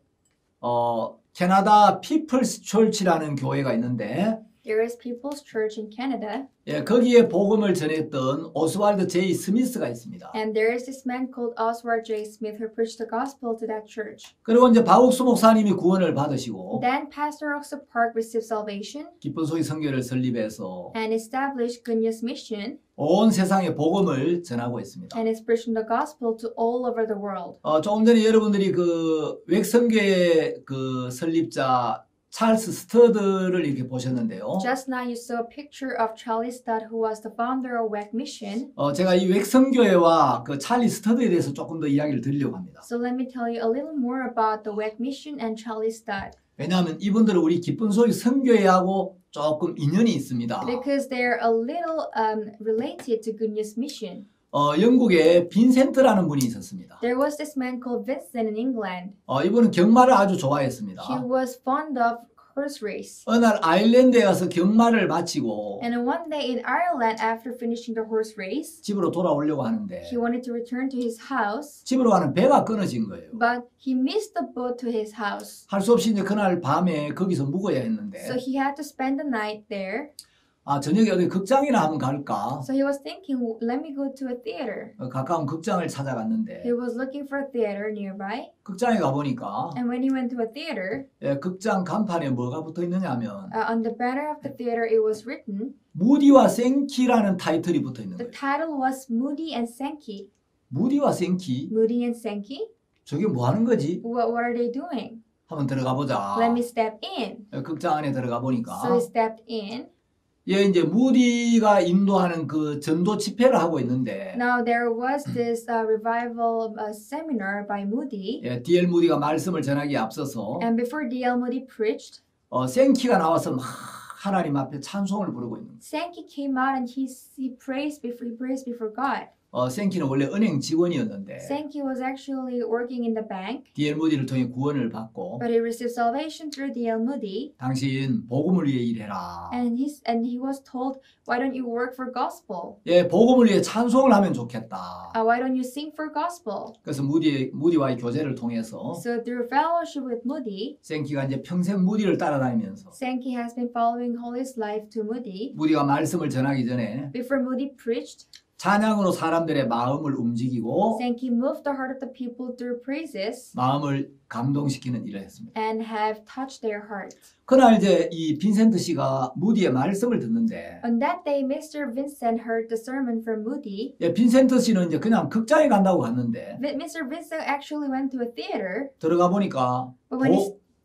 캐나다 피플스 철치라는 교회가 있는데 There is People's Church in Canada, 예, 거기에 복음을 전했던 오스왈드 제이 스미스가 있습니다. and there is this man called Oswald J. Smith who preached the gospel to that church. 그리고 이제 박옥수 목사님이 구원을 받으시고 Then Pastor Oxa Park received salvation 기쁜 소식 선교를 설립해서 and established Good News Mission 온 세상에 복음을 전하고 있습니다. and is preaching the gospel to all over the world. 조금 전에 여러분들이 그 웩성교의 그 설립자 찰스 스터드를 이렇게 보셨는데요. Just now you saw a picture of Charlie Studd, who was the founder of WEC Mission. 제가 이 웩성교회와 그 찰리 스터드에 대해서 조금 더 이야기를 드리려고 합니다. So let me tell you a little more about the WEC Mission and Charlie Studd. 왜냐하면 이분들은 우리 기쁜 소식 선교회하고 조금 인연이 있습니다. Because they're a little related to Good News Mission. 영국에 빈센트라는 분이 있었습니다. There was this man called Vincent in England. 이분은 경마를 아주 좋아했습니다. He was fond of horse race. 어느 날 아일랜드에 가서 경마를 마치고 And one day in Ireland, after finishing the horse race, 집으로 돌아오려고 하는데 he wanted to return to his house, 집으로 가는 배가 끊어진 거예요. but he missed the boat to his house. 할 수 없이 이제 그날 밤에 거기서 묵어야 했는데 So he had to spend the night there. 저녁에 어디 극장이나 한번 갈까? So he was thinking, let me go to a theater. 가까운 극장을 찾아갔는데 He was looking for a theater nearby. 극장에 가보니까 And when he went to a theater, 극장 간판에 뭐가 붙어 있느냐면 on the banner of the theater, it was written, 무디와 생키라는 타이틀이 붙어 있는 the 거예요. title was Moody and Sankey. 무디와 생키? Moody and Sankey? 저게 뭐 하는 거지? What are they doing? 한번 들어가 보자. Let me step in. 극장 안에 들어가 보니까 So he stepped in. 이제 무디가 인도하는 그 전도 집회를 하고 있는데 Now there was this revival seminar by Moody. D.L. 무디가 말씀을 전하기에 앞서서 And before D.L. Moody preached, 생키가 나와서 막 하나님 앞에 찬송을 부르고 있는 거예요. Sankey came out and he praised before God. 생키는 원래 은행 직원이었는데 Sankey was actually working in the bank, D.L. 무디를 통해 구원을 받고 but he received salvation through D.L. Moody. 당신 복음을 위해 일해라. And he was told, why don't you work for gospel? 복음을 위해 찬송을 하면 좋겠다. Why don't you sing for gospel? 그래서 무디와의 교제를 통해서 So through fellowship with Moody, 생키가 이제 평생 무디를 따라다니면서 Sankey has been following all his life to Moody. 무디가 말씀을 전하기 전에 Before Moody preached, 찬양으로 사람들의 마음을 움직이고 Sankey moved the heart of the people through praises 마음을 감동시키는 일을 했습니다. and have touched their heart. 그날 이제 이 빈센트 씨가 무디의 말씀을 듣는데 On that day, Mr. Vincent heard the sermon from Moody. 빈센트 씨는 이제 그냥 극장에 간다고 갔는데 Mr. Vincent actually went to a theater, 들어가 보니까 but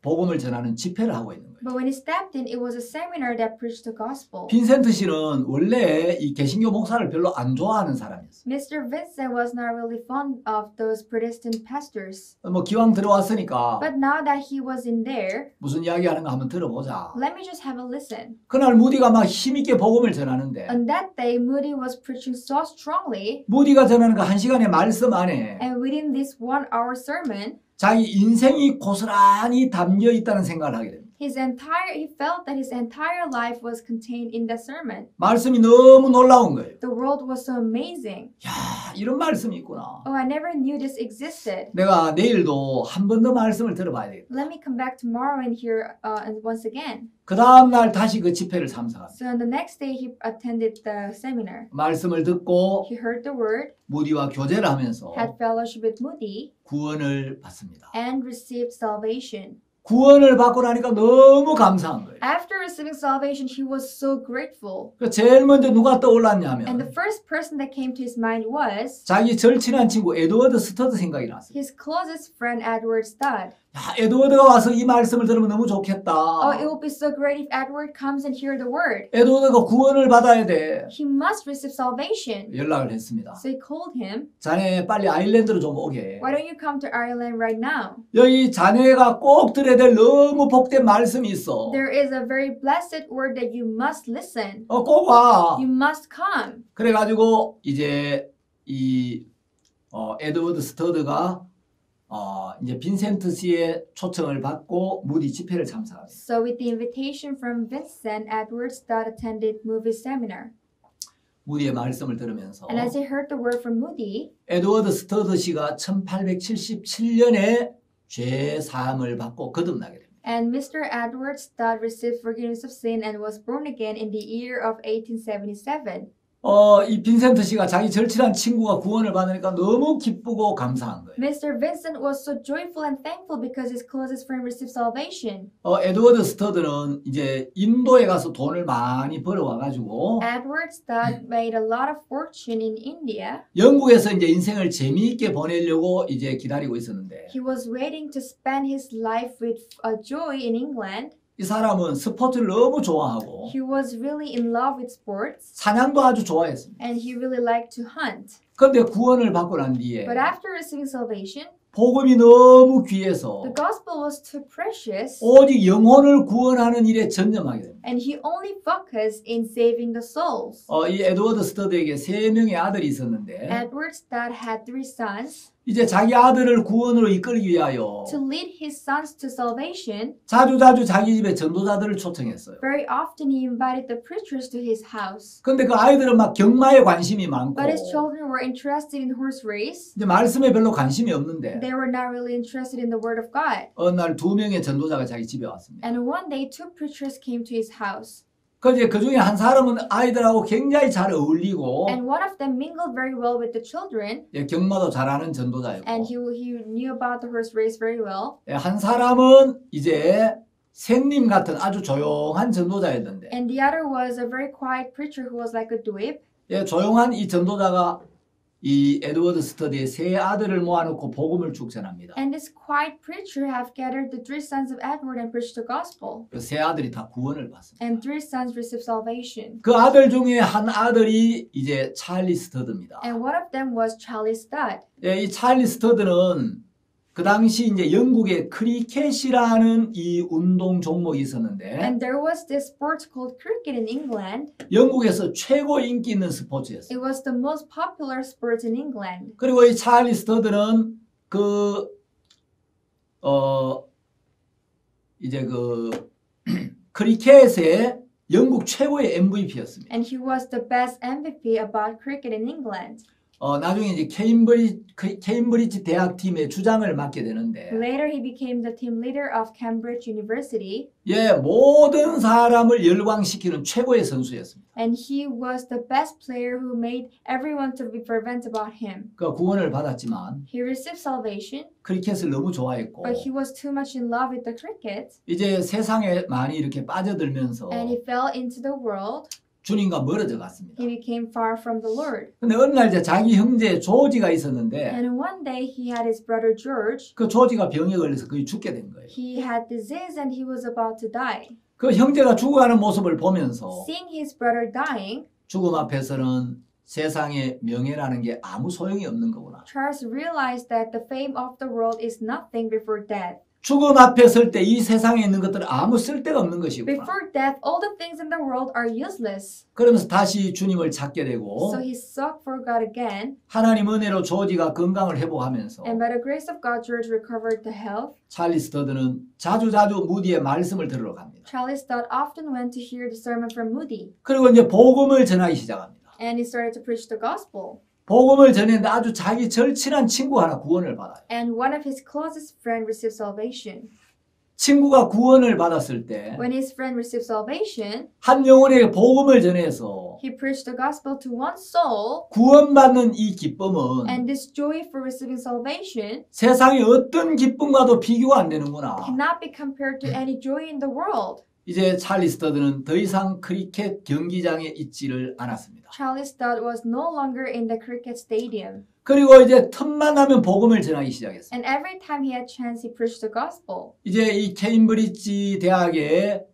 복음을 전하는 집회를 하고 있는 거예요. when he stepped in, it was a seminar that preached the gospel. 빈센트 씨는 원래 이 개신교 목사를 별로 안 좋아하는 사람이었어요. Mr. Vincent was not really fond of those Protestant pastors. 기왕 들어왔으니까 But now that he was in there, 무슨 이야기하는가 한번 들어보자. let me just have a listen. 그날 무디가 막 힘있게 복음을 전하는데 On that day, Moody was preaching so strongly, 무디가 전하는 그 1시간의 말씀 안에 and within this 1 hour sermon, 자기 인생이 고스란히 담겨 있다는 생각을 하게 됩니다. he felt that his entire life was contained in the sermon. 말씀이 너무 놀라운 거예요. The world was so amazing. 야, 이런 말씀이 있구나. Oh, I never knew this existed. 내가 내일도 한 번 더 말씀을 들어봐야 되겠다. Let me come back tomorrow and hear once again. 그 다음 날 다시 그 집회를 참석합니다. So on the next day, he attended the seminar. 말씀을 듣고 He heard the word, 무디와 교제를 하면서 had fellowship with Moody, 구원을 받습니다. and received salvation. 구원을 받고 나니까 너무 감사한 거예요. After receiving salvation, he was so grateful. 제일 먼저 누가 And 떠올랐냐면 the first person that came to his mind was 자기 절친한 친구 에드워드 스터드 생각이 났어요. his closest friend, Edward Studd. 야, 에드워드가 와서 이 말씀을 들으면 너무 좋겠다. Oh, it would be so great if Edward comes and hear the word. 에드워드가 구원을 받아야 돼. He must receive salvation. 연락을 했습니다. So he called him. 자네 빨리 아일랜드로 좀 오게. Why don't you come to Ireland right now? 여기 자네가 꼭 들어야 될 너무 복된 말씀이 있어. There is a very blessed word that you must listen. 꼭 와. You must come. 그래가지고 이제 이 에드워드 스터드가 이제 빈센트 씨의 초청을 받고 무디 집회를 참석합니다. So with the invitation from Vincent, Edward Studd attended Moody seminar. 무디의 말씀을 들으면서 And as he heard the word from Moody, 에드워드 스터드 씨가 1877년에 죄 사함을 받고 거듭나게 됩니다. And Mr. Edward Studd received forgiveness of sin and was born again in the year of 1877. 이 빈센트 씨가 자기 절친한 친구가 구원을 받으니까 너무 기쁘고 감사한 거예요. Mr. Vincent was so joyful and thankful because his closest friend received salvation. 에드워드 스터드는 이제 인도에 가서 돈을 많이 벌어와가지고 Edward Studd made a lot of fortune in India. 영국에서 이제 인생을 재미있게 보내려고 이제 기다리고 있었는데 He was waiting to spend his life with joy in England. 이 사람은 스포츠를 너무 좋아하고 He was really in love with sports 사냥도 아주 좋아했습니다. and he really liked to hunt. 그런데 구원을 받고 난 뒤에 But after receiving salvation, 복음이 너무 귀해서 the gospel was too precious 오직 영혼을 구원하는 일에 전념하게 됩니다. and he only focused in saving the souls. 이 에드워드 스터드에게 3명의 아들이 있었는데 Edward Studd had 3 sons. 이제 자기 아들을 구원으로 이끌기 위하여 To lead his sons to salvation, 자주 자기 집에 전도자들을 초청했어요. very often he invited the preachers to his house. 근데 그 아이들은 막 경마에 관심이 많고 But his children were interested in horse race. 이제 말씀에 별로 관심이 없는데 They were not really interested in the word of God. 어느 날 2명의 전도자가 자기 집에 왔습니다. And one day, 2 preachers came to his house. 그 중에 한 사람은 아이들하고 굉장히 잘 어울리고 And one of them mingled very well with the children. 경마도 잘하는 전도자였고 And he knew about the horse race very well. 한 사람은 이제 샌님 같은 아주 조용한 전도자였는데 And the other was a very quiet preacher who was like a dweeb. 조용한 이 전도자가 이 에드워드 스터디의 3 아들을 모아놓고 복음을 쭉 전합니다. And this quiet preacher have gathered the 3 sons of Edward and preached the gospel. 그 3 아들이 다 구원을 받습니다. And 3 sons received salvation. 그 아들 중에 한 아들이 이제 찰리 스터드입니다. And one of them was Charlie Studd. 이 찰리 스터드는 그 당시 이제 영국의 크리켓이라는 이 운동 종목이 있었는데 And there was this sport called cricket in England. 영국에서 최고 인기 있는 스포츠였어요. It was the most popular sport in England. 그리고 이 찰리 스터드는 이제 크리켓의 영국 최고의 MVP였습니다. And he was the best MVP about cricket in England. 나중에 이제 케임브리지 대학 팀의 주장을 맡게 되는데 Later he became the team leader of Cambridge University. 모든 사람을 열광시키는 최고의 선수였습니다. And he was the best player who made everyone to be fervent about him. 그 구원을 받았지만 He received salvation, 크리켓을 너무 좋아했고 but he was too much in love with the cricket. 이제 세상에 많이 이렇게 빠져들면서 And he fell into the world. 주님과 멀어져 갔습니다. He became far from the Lord. 근데 어느 날 이제 자기 형제 조지가 있었는데 And one day he had his brother George. 그 조지가 병에 걸려서 거의 죽게 된 거예요. He had disease and he was about to die. 그 형제가 죽어가는 모습을 보면서 Seeing his brother dying, 죽음 앞에서는 세상의 명예라는 게 아무 소용이 없는 거구나. Charles realized that the fame of the world is nothing before death. 죽음 앞에 설 때 이 세상에 있는 것들은 아무 쓸데가 없는 것이구나. Before death, all the things in the world are useless. 그러면서 다시 주님을 찾게 되고 So he sought for God again, 하나님 은혜로 조지가 건강을 회복하면서 and by the grace of God, George recovered the health. 찰리 스터드는 자주 무디의 말씀을 들으러 갑니다. Charlie Studd often went to hear the sermon from Moody, 그리고 이제 복음을 전하기 시작합니다. and he started to preach the gospel. 복음을 전했는데 아주 자기 절친한 친구 하나 구원을 받아요. And one of his closest friends received salvation. 친구가 구원을 받았을 때 When his friend received salvation, 한 영혼에게 복음을 전해서 he preached the gospel to one soul, 구원받는 이 기쁨은 and this joy for receiving salvation 세상의 어떤 기쁨과도 비교가 안 되는구나. cannot be compared to any joy in the world. 이제 찰리 스터드는 더 이상 크리켓 경기장에 있지를 않았습니다. Charlie Studd was no longer in the cricket stadium. 그리고 이제 틈만 나면 복음을 전하기 시작했어요. And every time he had chance, he preached the gospel. 이제 이 케임브리지 대학에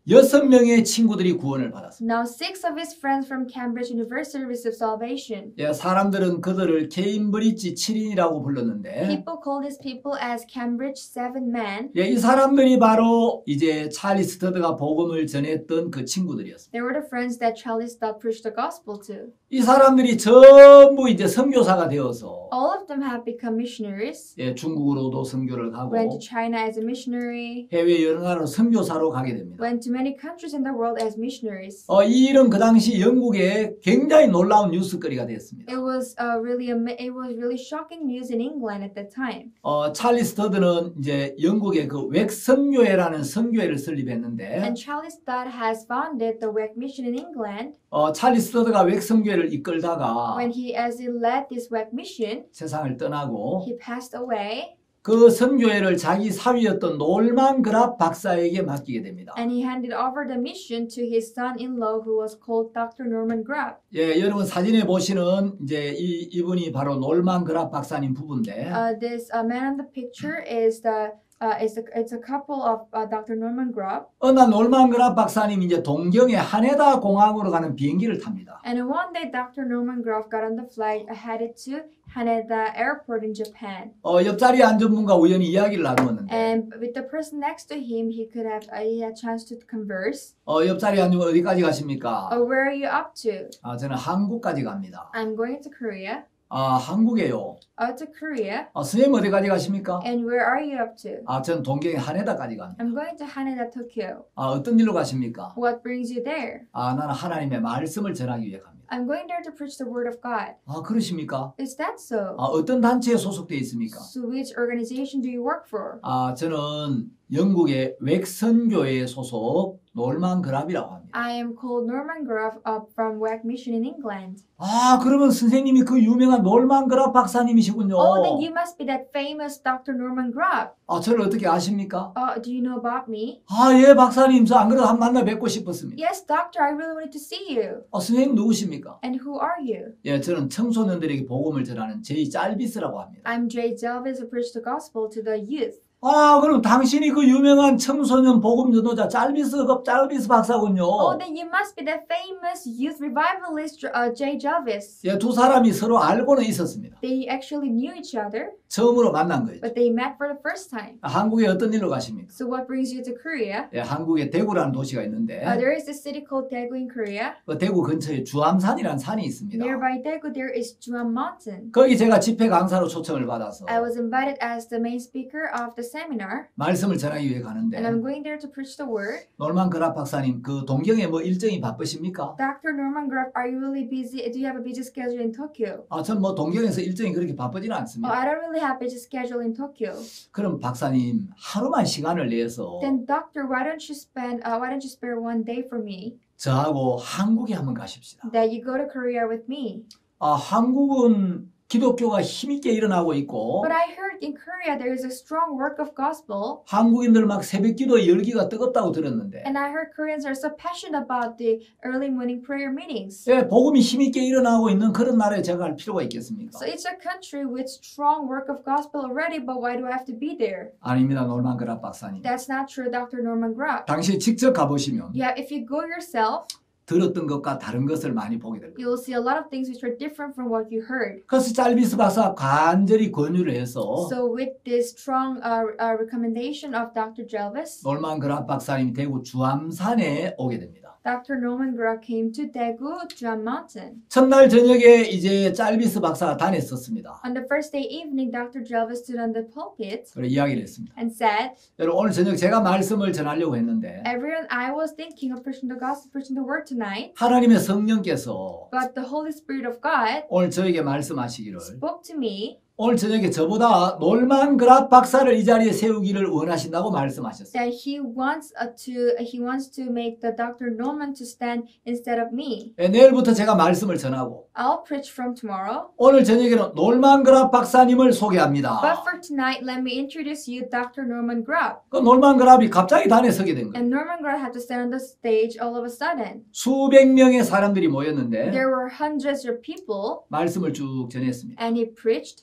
6명의 친구들이 구원을 받았습니다. Now 6 of his friends from Cambridge University received salvation. 사람들은 그들을 케임브리지 7인이라고 불렀는데 People call these people as Cambridge 7 men. 이 사람들이 바로 이제 찰리 스터드가 복음을 전했던 그 친구들이었습니다. They were the friends that Charlie Studd preached the gospel to. 이 사람들이 전부 이제 선교사가 되어서 All of them have become missionaries. 중국으로도 선교를 가고 Went to China as a missionary. 해외 여러 나라로 선교사로 가게 됩니다. Went to many countries in the world as missionaries. 이 일은 그 당시 영국에 굉장히 놀라운 뉴스거리가 됐습니다. It was really shocking news in England at that time. 찰리스 더드는 이제 영국의 그 웩선교회라는 선교회를 설립했는데 And Charles Dodd has founded the WEC mission in England. 찰리스 더드가 웩선교회를 이끌다가 As he led this WEC mission, 세상을 떠나고 he passed away. 그 선교회를 자기 사위였던 놀만 그랍 박사에게 맡기게 됩니다. And he handed over the mission to his son-in-law, who was called Dr. Norman Grubb. 예, 여러분 사진에 보시는 이제 이분이 바로 놀만 그랍 박사님 부부인데 This man on the picture is it's a couple of Dr. Norman Grubb. 어느 날 놀만 그랍 박사님이 이제 동경의 하네다 공항으로 가는 비행기를 탑니다. And one day, Dr. Norman Grubb got on the flight headed to Haneda Airport in Japan. 옆자리에 앉은 분과 우연히 이야기를 나누었는데 And with the person next to him, he had chance to converse. 옆자리에 앉은 분 어디까지 가십니까? Where are you up to? 저는 한국까지 갑니다. I'm going to Korea. 한국에요. To Korea. 선생님 어디까지 가십니까? And where are you up to? 저는 동경의 하네다까지 갑니다. I'm going to Haneda, Tokyo. 어떤 일로 가십니까? What brings you there? 나는 하나님의 말씀을 전하기 위해 갑니다. I'm going there to preach the word of God. 그러십니까? Is that so? 어떤 단체에 소속되어 있습니까? So which organization do you work for? 저는 영국의 웩선교회 소속 놀만 그랍이라고 합니다. I am called Norman Grubb from WEC Mission in England. 그러면 선생님이 그 유명한 놀만 그랍 박사님이시군요. Oh, then you must be that famous Dr. Norman Grubb. 저를 어떻게 아십니까? Do you know about me? 예, 박사님. 저 안 그래도 한 만나 뵙고 싶었습니다. Yes, doctor, I really wanted to see you. 선생님 누구십니까? And who are you? 예, 저는 청소년들에게 복음을 전하는 제이 짤비스라고 합니다. I'm Jay Jelvis, who preach the gospel to the youth. 그럼 당신이 그 유명한 청소년 복음 전도자 짤비스 박사군요. Oh, then you must be that famous youth revivalist, Jay Jelvis. 예, 두 사람이 서로 알고는 있었습니다. They actually knew each other, 처음으로 만난 거예요. but they met for the first time. 한국에 어떤 일로 가십니까? So what brings you to Korea? 예, 한국에 대구라는 도시가 있는데 There is a city called Daegu in Korea. 그 대구 근처에 주암산이라는 산이 있습니다. Nearby Daegu, there is Juam Mountain. 거기 제가 집회 강사로 초청을 받아서 I was invited as the main speaker of the seminar, 말씀을 전하기 위해 가는데 and I'm going there to preach the word. 놀만 그랍 박사님 그 동경에 뭐 일정이 바쁘십니까? Dr. Norman Grubb, are you really busy? Do you have a busy schedule in Tokyo? 전 뭐 동경에서 일정이 그렇게 바쁘지는 Oh, 않습니다. I don't really have a busy schedule in Tokyo. 그럼 박사님 하루만 시간을 내서 Then, doctor, why don't you spare one day for me? 저하고 한국에 한번 가십시다. That you go to Korea with me. 한국은 기독교가 힘있게 일어나고 있고 But I heard in Korea there is a strong work of gospel. 한국인들 막 새벽기도 열기가 뜨겁다고 들었는데 And I heard Koreans are so passionate about the early morning prayer meetings. 예, 복음이 힘있게 일어나고 있는 그런 나라에 제가 갈 필요가 있겠습니까? So it's a country with strong work of gospel already, but why do I have to be there? 아닙니다. 놀만 그랍 박사님. That's not true, Dr. Norman Grubb. 당시 직접 가보시면 Yeah, if you go yourself, 들었던 것과 다른 것을 많이 보게 될 거예요. you'll see a lot of things which are different from what you heard. 그래서 짤비스 박사가 간절히 권유를 해서 So with this strong recommendation of Dr. Jelvis, 놀만 그랍 박사님이 대구 주암산에 오게 됩니다. Dr. Norman Grubb came to Daegu, Juam Mountain. 첫날 저녁에 이제 짤비스 박사가 다녔었습니다. On the first day evening, Dr. Jelvis stood on the pulpit 그래 이야기를 했습니다. and said, 여러분 오늘 저녁 제가 말씀을 전하려고 했는데 everyone, I was thinking of preaching the gospel, preaching the word tonight, 하나님의 성령께서 but the Holy Spirit of God 오늘 저에게 말씀하시기를 spoke to me 오늘 저녁에 저보다 놀만 그랍 박사를 이 자리에 세우기를 원하신다고 말씀하셨어요. that he wants to make the Dr. Norman to stand instead of me. 내일부터 제가 말씀을 전하고 I'll preach from tomorrow. 오늘 저녁에는 놀만 그랍 박사님을 소개합니다. But for tonight, let me introduce you Dr. Norman Grubb. 그 놀만 그랍이 갑자기 단에 서게 된 거예요. And Norman Grubb had to stand on the stage all of a sudden. 수백 명의 사람들이 모였는데 There were hundreds of people, 말씀을 쭉 전했습니다. and he preached.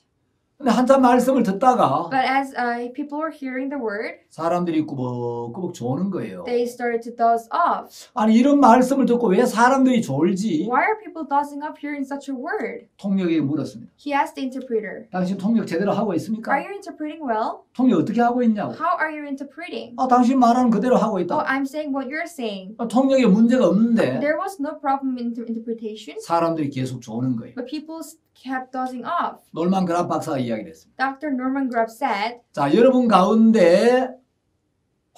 근데 한참 말씀을 듣다가 But as people were hearing the word, 사람들이 꾸벅꾸벅 조는 거예요. they started to doze off. 아니 이런 말씀을 듣고 왜 사람들이 졸지? Why are people dozing off hearing such a word? 통역에게 물었습니다. He asked the interpreter, 당신 통역 제대로 하고 있습니까? are you interpreting well? 통역 어떻게 하고 있냐고. How are you interpreting? 당신 말하는 그대로 하고 Oh, 있다. I'm saying what you're saying. 통역에 문제가 없는데 There was no problem in interpretation, 사람들이 계속 조는 거예요. but people kept dozing off. 놀만 그랍 박사가 이야기를 했습니다. Dr. Norman Grubb said, 자, 여러분 가운데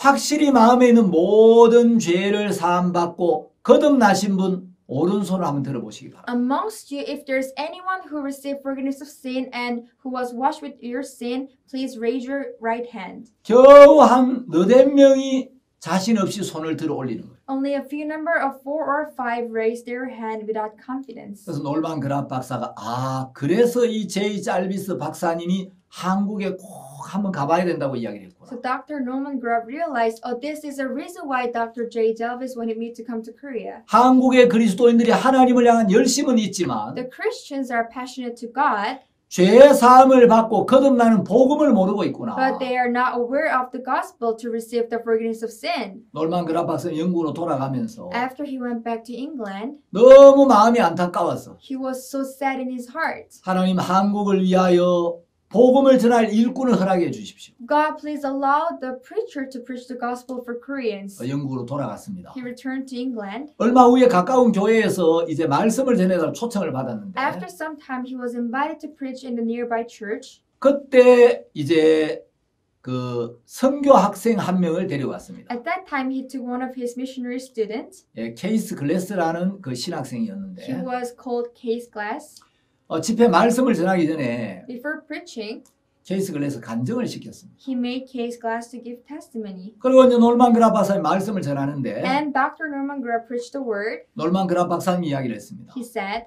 확실히 마음에 있는 모든 죄를 사함받고 거듭나신 분 오른손을 한번 들어보시기 바랍니다. Amongst you, if there's anyone who received forgiveness of sin and who was washed with your sin, please raise your right hand. 겨우 한 너댓 명이 자신 없이 손을 들어 올리는 거예요. Only a few number of 4 or 5 raised their hand without confidence. 그래서 놀만 그랍 박사가 그래서 이 제이 잘비스 박사님이 한국에 꼭 한번 가봐야 된다고 이야기를 했구나. So Dr. Norman Grubb realized, this is a reason why Dr. J. Jelvis wanted me to come to Korea. 한국의 그리스도인들이 하나님을 향한 열심은 있지만 The Christians are passionate to God, 죄 사함을 받고 거듭나는 복음을 모르고 있구나. but they are not aware of the gospel to receive the forgiveness of sin. 놀만 그랍 박사는 영국으로 돌아가면서 After he went back to England, 너무 마음이 안타까웠어. he was so sad in his heart. 하나님 한국을 위하여 복음을 전할 일꾼을 허락해 주십시오. God, please allow the preacher to preach the gospel for Koreans. 영국으로 돌아갔습니다. He returned to England. 얼마 후에 가까운 교회에서 이제 말씀을 전해달라고 초청을 받았는데 After some time, he was invited to preach in the nearby church. 그때 이제 그 선교 학생 한 명을 데려왔습니다. At that time, he took one of his missionary students. 케이스 글래스라는 그 He 신학생이었는데 was called Case Glass. 집회 말씀을 전하기 전에 Before preaching, 케이스 글래스 간증을 시켰습니다. he made Case Glass to give testimony. 그리고 이제 놀만 그랍 박사님 말씀을 전하는데 And Dr. Norman Grubb preached the word. 놀만 그랍 박사님이 이야기를 했습니다. He said,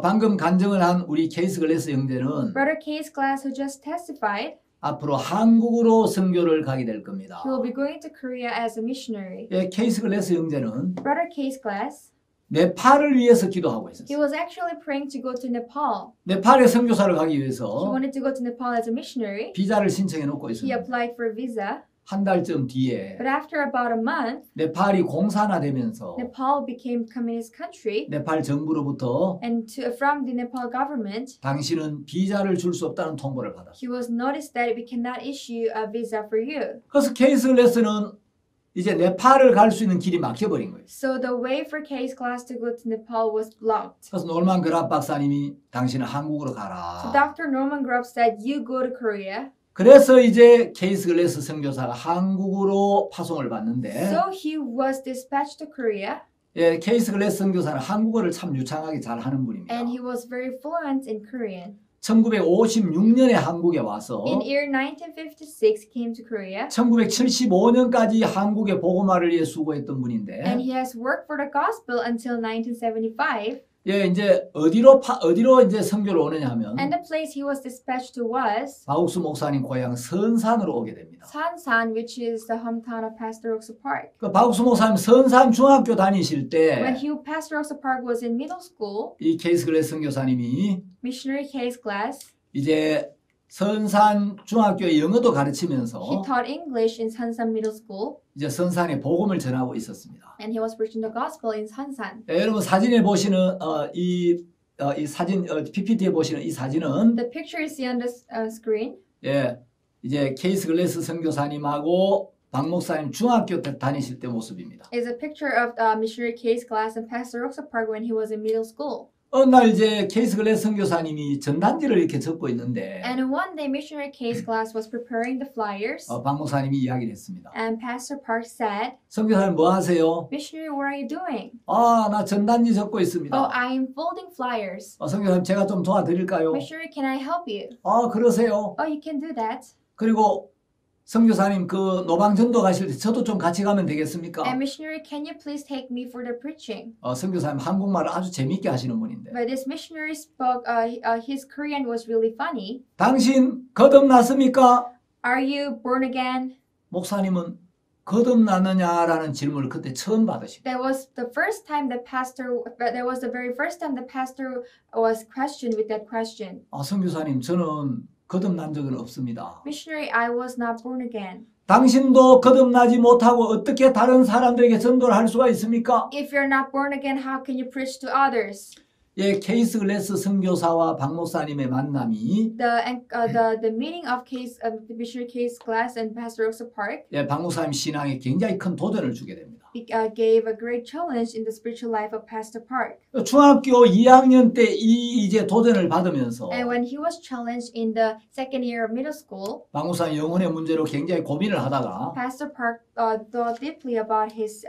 방금 간증을 한 우리 케이스 글래스 형제는 Brother Case Glass, who just testified, 앞으로 한국으로 선교를 가게 될 겁니다. he will be going to Korea as a missionary. 케이스 글래스 형제는 Brother Case Glass, 네팔을 위해서 기도하고 he 있었어요. was actually praying to go to Nepal. 네팔에 선교사를 가기 He 위해서 wanted to go to Nepal as a missionary. 비자를 신청해 놓고 He 있습니다. applied for visa. 한 달쯤 뒤에 But after about a month, 네팔이 공산화되면서 Nepal became communist country. 네팔 정부로부터 And from the Nepal government, 당신은 비자를 줄 수 없다는 통보를 받았어요. he was noticed that we cannot issue a visa for you. 그래서 케이스 글래스는 이제 네팔을 갈 수 있는 길이 막혀버린 거예요. So the way for Case Glass to go to Nepal was blocked. 그래서 놀만 그랍 박사님이 당신은 한국으로 So 가라. Dr. Norman Grubb said, you go to Korea. 그래서 이제 케이스 글래스 선교사가 한국으로 파송을 받는데 So he was dispatched to Korea, 케이스 글래스 선교사는 한국어를 참 유창하게 잘 하는 분입니다. and he was very fluent in Korean. 1956년에 한국에 와서 In year 1956, he came to Korea, 1975년까지 한국의 복음화를 위해 수고했던 분인데 and he has worked for the gospel until 1975. 이제 어디로 이제 선교를 오느냐 하면 And the place he was dispatched to was 박옥수 목사님 고향 선산으로 오게 됩니다. Sansan, which is the hometown of Pastor Rosa Park. 그 박옥수 목사님 선산 중학교 다니실 When 때 Pastor Rosa Park was in middle school, 이 케이스 글래스 선교사님이 missionary Case Glass, 이제 선산 중학교에 영어도 he 가르치면서 taught English in Sansan Middle School, 이제 선산에 복음을 전하고 있었습니다. and he was preaching the gospel in Sansan. 여러분 사진에 보시는 이 사진 PPT에 보시는 이 사진은 The picture you see on the screen 이제 케이스 글래스 선교사님하고 박 목사님 중학교 때 다니실 때 모습입니다. is a picture of missionary Case Glass and Pastor Rosa Park when he was in middle school. 어느 날 이제 케이스 글래스 선교사님이 전단지를 이렇게 적고 있는데 And one day, missionary Case Glass was preparing the flyers, 박 목사님이 이야기를 했습니다. and Pastor Park said, 선교사님 뭐 하세요? "Missionary, what are you doing?" 나 전단지 적고 있습니다. "Oh, I am folding flyers." 선교사님 제가 좀 도와드릴까요? "Missionary, can I help you?" 그러세요. "Oh, you can do that." 그리고 선교사님 그 노방전도 가실 때 저도 좀 같이 가면 되겠습니까? "And missionary, can you please take me for the preaching?" 선교사님 한국말을 아주 재밌게 하시는 분인데 But this missionary spoke, his Korean was really funny. 당신 거듭났습니까? "Are you born again?" 목사님은 거듭났느냐라는 질문을 그때 처음 받으십니다. That was the very first time the pastor was questioned with that question. 선교사님 저는 거듭난 적은 없습니다. "Missionary, I was not born again." 당신도 거듭나지 못하고 어떻게 다른 사람들에게 전도를 할 수가 있습니까? "If you're not born again, how can you preach to others?" 케이스 글래스 선교사와 박 목사님의 만남이 The meeting of missionary Case Glass and Pastor Rosa Park, 박 목사님 신앙에 굉장히 큰 도전을 주게 됩니다. gave a great challenge in the spiritual life of Pastor Park. 중학교 2학년 때 이제 도전을 받으면서 And when he was challenged in the second year of middle school, 박 목사님 영혼의 문제로 굉장히 고민을 하다가 Pastor Park thought deeply about his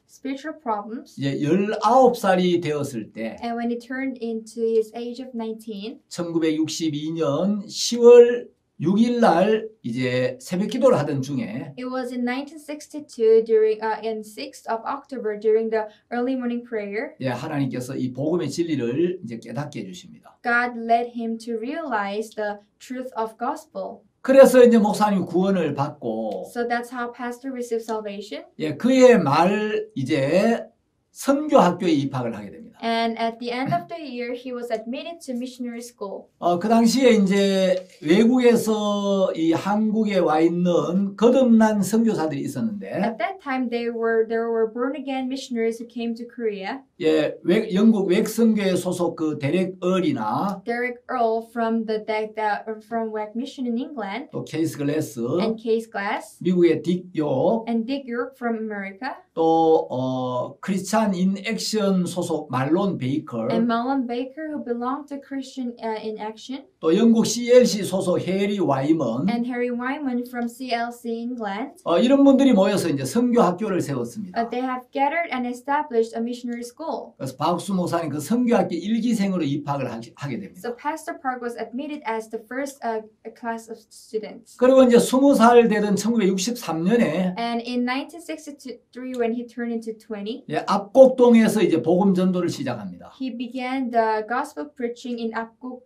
spiritual problems. 이제 19살이 되었을 때 And when he turned into his age of 19, 1962년 10월 6일 날 이제 새벽 기도를 하던 중에 it was in 1962 during in 6th of October during the early morning prayer, 예, 하나님께서 이 복음의 진리를 이제 깨닫게 해주십니다. God led him to realize the truth of gospel. 그래서 이제 목사님 구원을 받고 So that's how Pastor received salvation. 예, 그의 말 이제 선교 학교에 입학을 하게 됩니다. And at the end of the year, he was admitted to missionary school. 그 당시에 이제 외국에서 이 한국에 와 있는 거듭난 선교사들이 있었는데, At that time, there were born again missionaries who came to Korea. 예, 영국 웩선교회 소속 그 데렉 얼이나 Derek Earl from from Wack Mission in England, 또 케이스 글래스, and Case Glass, 미국의 딕 요, and Dick York from America, 또 크리스찬 인 액션 소속 말론 베이커, and Marlon Baker, who belonged to Christian in Action, 또 영국 CLC 소속 해리 와이먼, and Harry Wyman from CLC England. 이런 분들이 모여서 이제 선교 학교를 세웠습니다. They have gathered and established a missionary school. 그래서 박수 목사님 그 선교학교 1기생으로 입학을 하게 됩니다. So Pastor Park was admitted as the first class of students. 그리고 이제 20살 되던 1963년에 And in 1963, when he turned into 20, 예, 압곡동에서 이제 복음 전도를 시작합니다. he began the gospel preaching in Apgok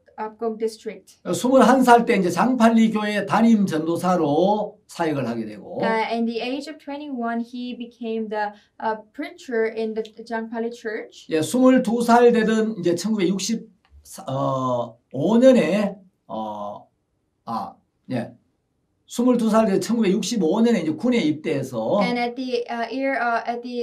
district. 21살 때 이제 장팔리 교회 담임 전도사로 사역을 하게 되고, In the age of 21, he became the preacher in the Jangpali church. 예, 22살 되던 이제 1965년에 22살 때 1965년에 이제 군에 입대해서 And at the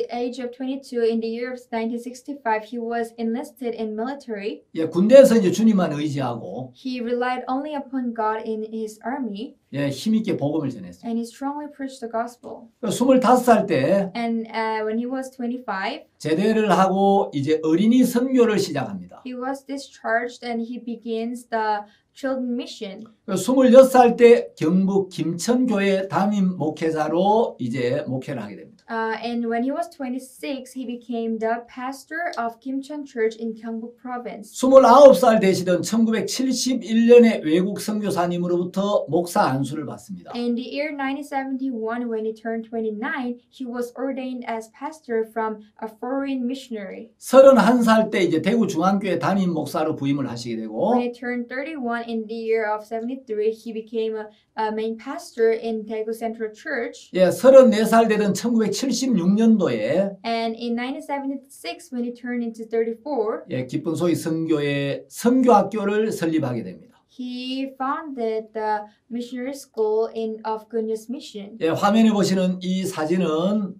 age of 22, in the year of 1965, he was enlisted in military. 예, 군대에서 이제 주님만 의지하고 He relied only upon God in his army, 예, 힘있게 복음을 전했습니다. and he strongly preached the gospel. 25살 때 And when he was 25, 제대를 하고 이제 어린이 선교를 시작합니다. he was discharged and he begins the children mission. 26살 때 경북 김천교회 담임 목회자로 이제 목회를 하게 됩니다. And when he was 26, he became the pastor of Kimcheon Church in Gyeongbuk Province. 29살 되시던 1971년에 외국 선교사님으로부터 목사 안수를 받습니다. In the year 1971, when he turned 29, he was ordained as pastor from a foreign missionary. 31살 때 이제 대구 중앙교회 담임 목사로 부임을 하시게 되고, When he turned 31 in the year of 73, he became a main pastor in Daegu Central Church. 예, 34살 되던 1976년도에 And in 1976, when he turned into 34, 예, 기쁜 소위 선교회 선교학교를 설립하게 됩니다. he founded the missionary school of Good News Mission. 예, 화면에 보시는 이 사진은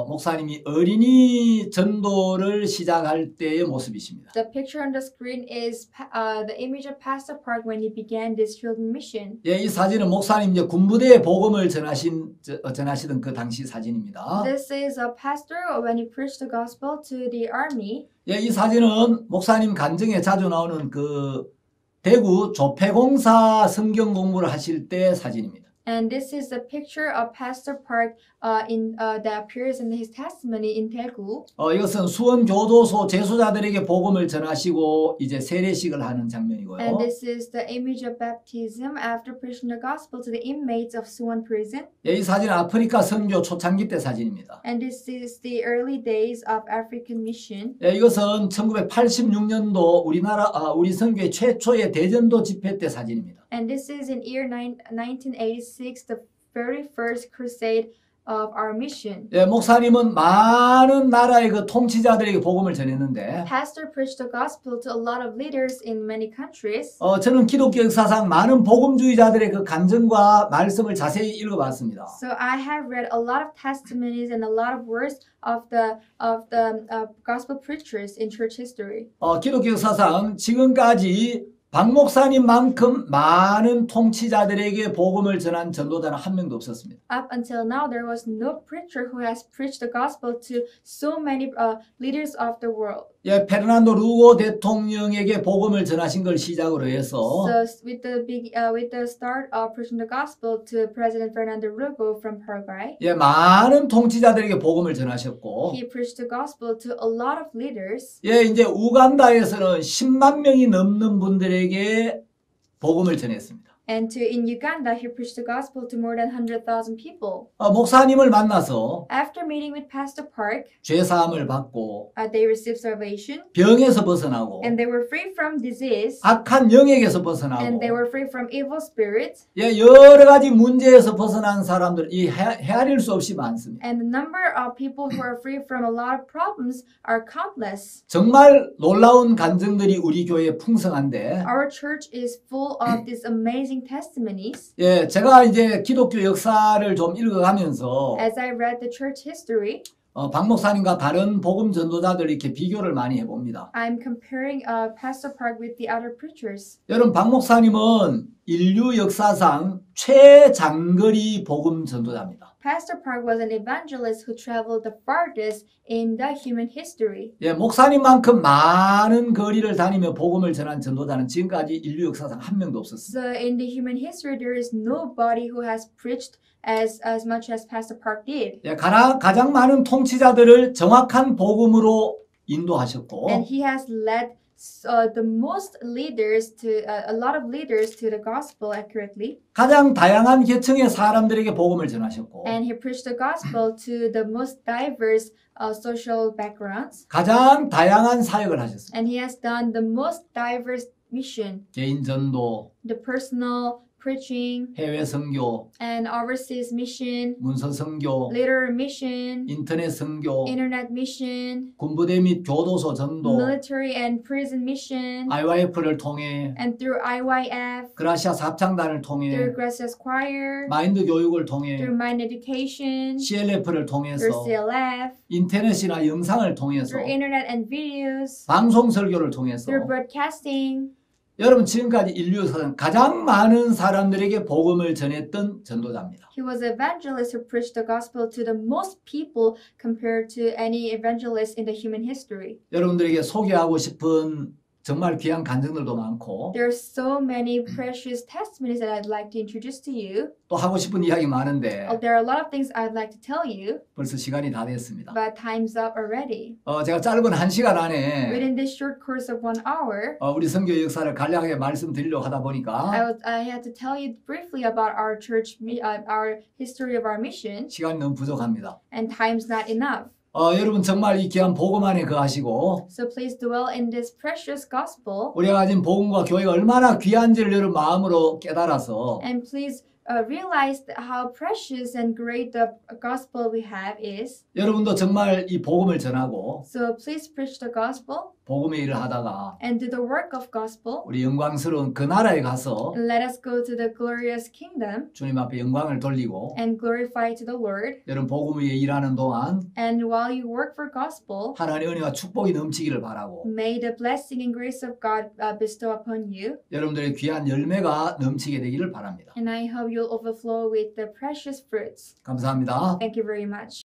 목사님이 어린이 전도를 시작할 때의 모습이십니다. The picture on the screen is the image of Pastor Park when he began this children mission. 예, 이 사진은 목사님 이제 군부대에 복음을 전하시던 그 당시 사진입니다. This is a pastor when he preached the gospel to the army. 예, 이 사진은 목사님 간증에 자주 나오는 그 대구 조폐공사 성경 공부를 하실 때 사진입니다. And this is the picture of Pastor Park that appears in his testimony in Daegu. 이것은 수원 교도소 재소자들에게 복음을 전하시고 이제 세례식을 하는 장면이고요. And this is the image of baptism after preaching the gospel to the inmates of Suwon prison. 예, 이 사진은 아프리카 선교 초창기 때 사진입니다. And this is the early days of African mission. 예, 이것은 1986년도 우리 선교회 최초의 대전도 집회 때 사진입니다. And this is in year 1986, the very first crusade of our mission. 예, 목사님은 많은 나라의 그 통치자들에게 복음을 전했는데, Pastor preached the gospel to a lot of leaders in many countries. 저는 기독교 역사상 많은 복음주의자들의 그 간증과 말씀을 자세히 읽어봤습니다. So I have read a lot of testimonies and a lot of words of the gospel preachers in church history. 기독교 역사상 지금까지 박 목사님만큼 많은 통치자들에게 복음을 전한 전도자는 한 명도 없었습니다. Up until now, there was no preacher who has preached the gospel to so many leaders of the world. 예, 페르난도 루고 대통령에게 복음을 전하신 걸 시작으로 해서 So with the start of preaching the gospel to President Fernando Rugo from Paraguay, 예, 많은 통치자들에게 복음을 전하셨고 he preached the gospel to a lot of leaders. 예, 이제 우간다에서는 10만 명이 넘는 분들에게 복음을 전했습니다. And in Uganda, he preached the gospel to more than 100,000 people. 목사님을 만나서 After meeting with Pastor Park, 죄사함을 받고 they received salvation, 병에서 벗어나고 and they were free from disease, 악한 영에게서 and 벗어나고 they were free from evil spirits. 예, 여러 가지 문제에서 벗어난 사람들이 헤아릴 수 없이 많습니다. And the number of people who are free from a lot of problems are countless. 정말 놀라운 간증들이 우리 교회에 풍성한데 Our church is full of these amazing testimonies. 예, 제가 이제 기독교 역사를 좀 읽어가면서 As I read the church history, 박 목사님과 다른 복음 전도자들 이렇게 비교를 많이 해봅니다. I'm comparing Pastor Park with the other preachers. 여러분, 박 목사님은 인류 역사상 최장거리 복음 전도자입니다. Pastor Park was an evangelist who traveled the farthest in the human history. 예, 목사님만큼 많은 거리를 다니며 복음을 전한 전도자는 지금까지 인류 역사상 한 명도 없었습니다. So in the human history, there is nobody who has preached as much as Pastor Park did. 예, 가장 많은 통치자들을 정확한 복음으로 인도하셨고 And he has led the most leaders to a lot of leaders to the gospel accurately. 가장 다양한 계층의 사람들에게 복음을 전하셨고 And he preached the gospel to the most diverse social backgrounds. 가장 다양한 사역을 하셨습니다. And he has done the most diverse mission, 개인 전도, the personal preaching 해외 선교, and overseas mission, 문서 선교, literary mission, 인터넷 선교, internet mission, 군부대 및 교도소 전도, military and prison mission, IYF를 통해 and through IYF, 그라시아 합창단을 통해 through Gracias Choir, 마인드 교육을 통해 through Mind Education, CLF를 통해서 through CLF, 인터넷이나 영상을 통해서 through internet and videos, 방송 설교를 통해서 through broadcasting. 여러분 지금까지 인류 역사상 가장 많은 사람들에게 복음을 전했던 전도자입니다. He was an evangelist who preached the gospel to the most people compared to any evangelist in the human history. 여러분들에게 소개하고 싶은 정말 귀한 간증들도 많고 There are so many precious testimonies that I'd like to introduce to you. 또 하고 싶은 이야기 많은데 There are a lot of things I'd like to tell you, 벌써 시간이 다 됐습니다. but time's up already. 제가 짧은 1시간 안에 Within this short course of 1 hour, 우리 선교 역사를 간략하게 말씀드리려고 하다 보니까 I had to tell you briefly about our church, our history of our mission, 시간이 너무 부족합니다. and time's not enough. 여러분 정말 이 귀한 복음 안에 거하시고 So please dwell in this precious gospel, 우리가 가진 복음과 교회가 얼마나 귀한지를 여러분 마음으로 깨달아서 and please realize how precious and great the gospel we have is. 여러분도 정말 이 복음을 전하고 So please preach the gospel 복음의 일을 하다가 and do the work of gospel. 우리 영광스러운 그 나라에 가서 And let us go to the glorious kingdom 주님 앞에 영광을 돌리고 and glorify to the Lord. 여러분 복음 위에 일하는 동안 And while you work for gospel, 하나님의 은혜와 축복이 넘치기를 바라고 may the blessing and grace of God bestow upon you. 여러분들의 귀한 열매가 넘치게 되기를 바랍니다. And I hope you'll overflow with the precious fruits. 감사합니다. Thank you very much.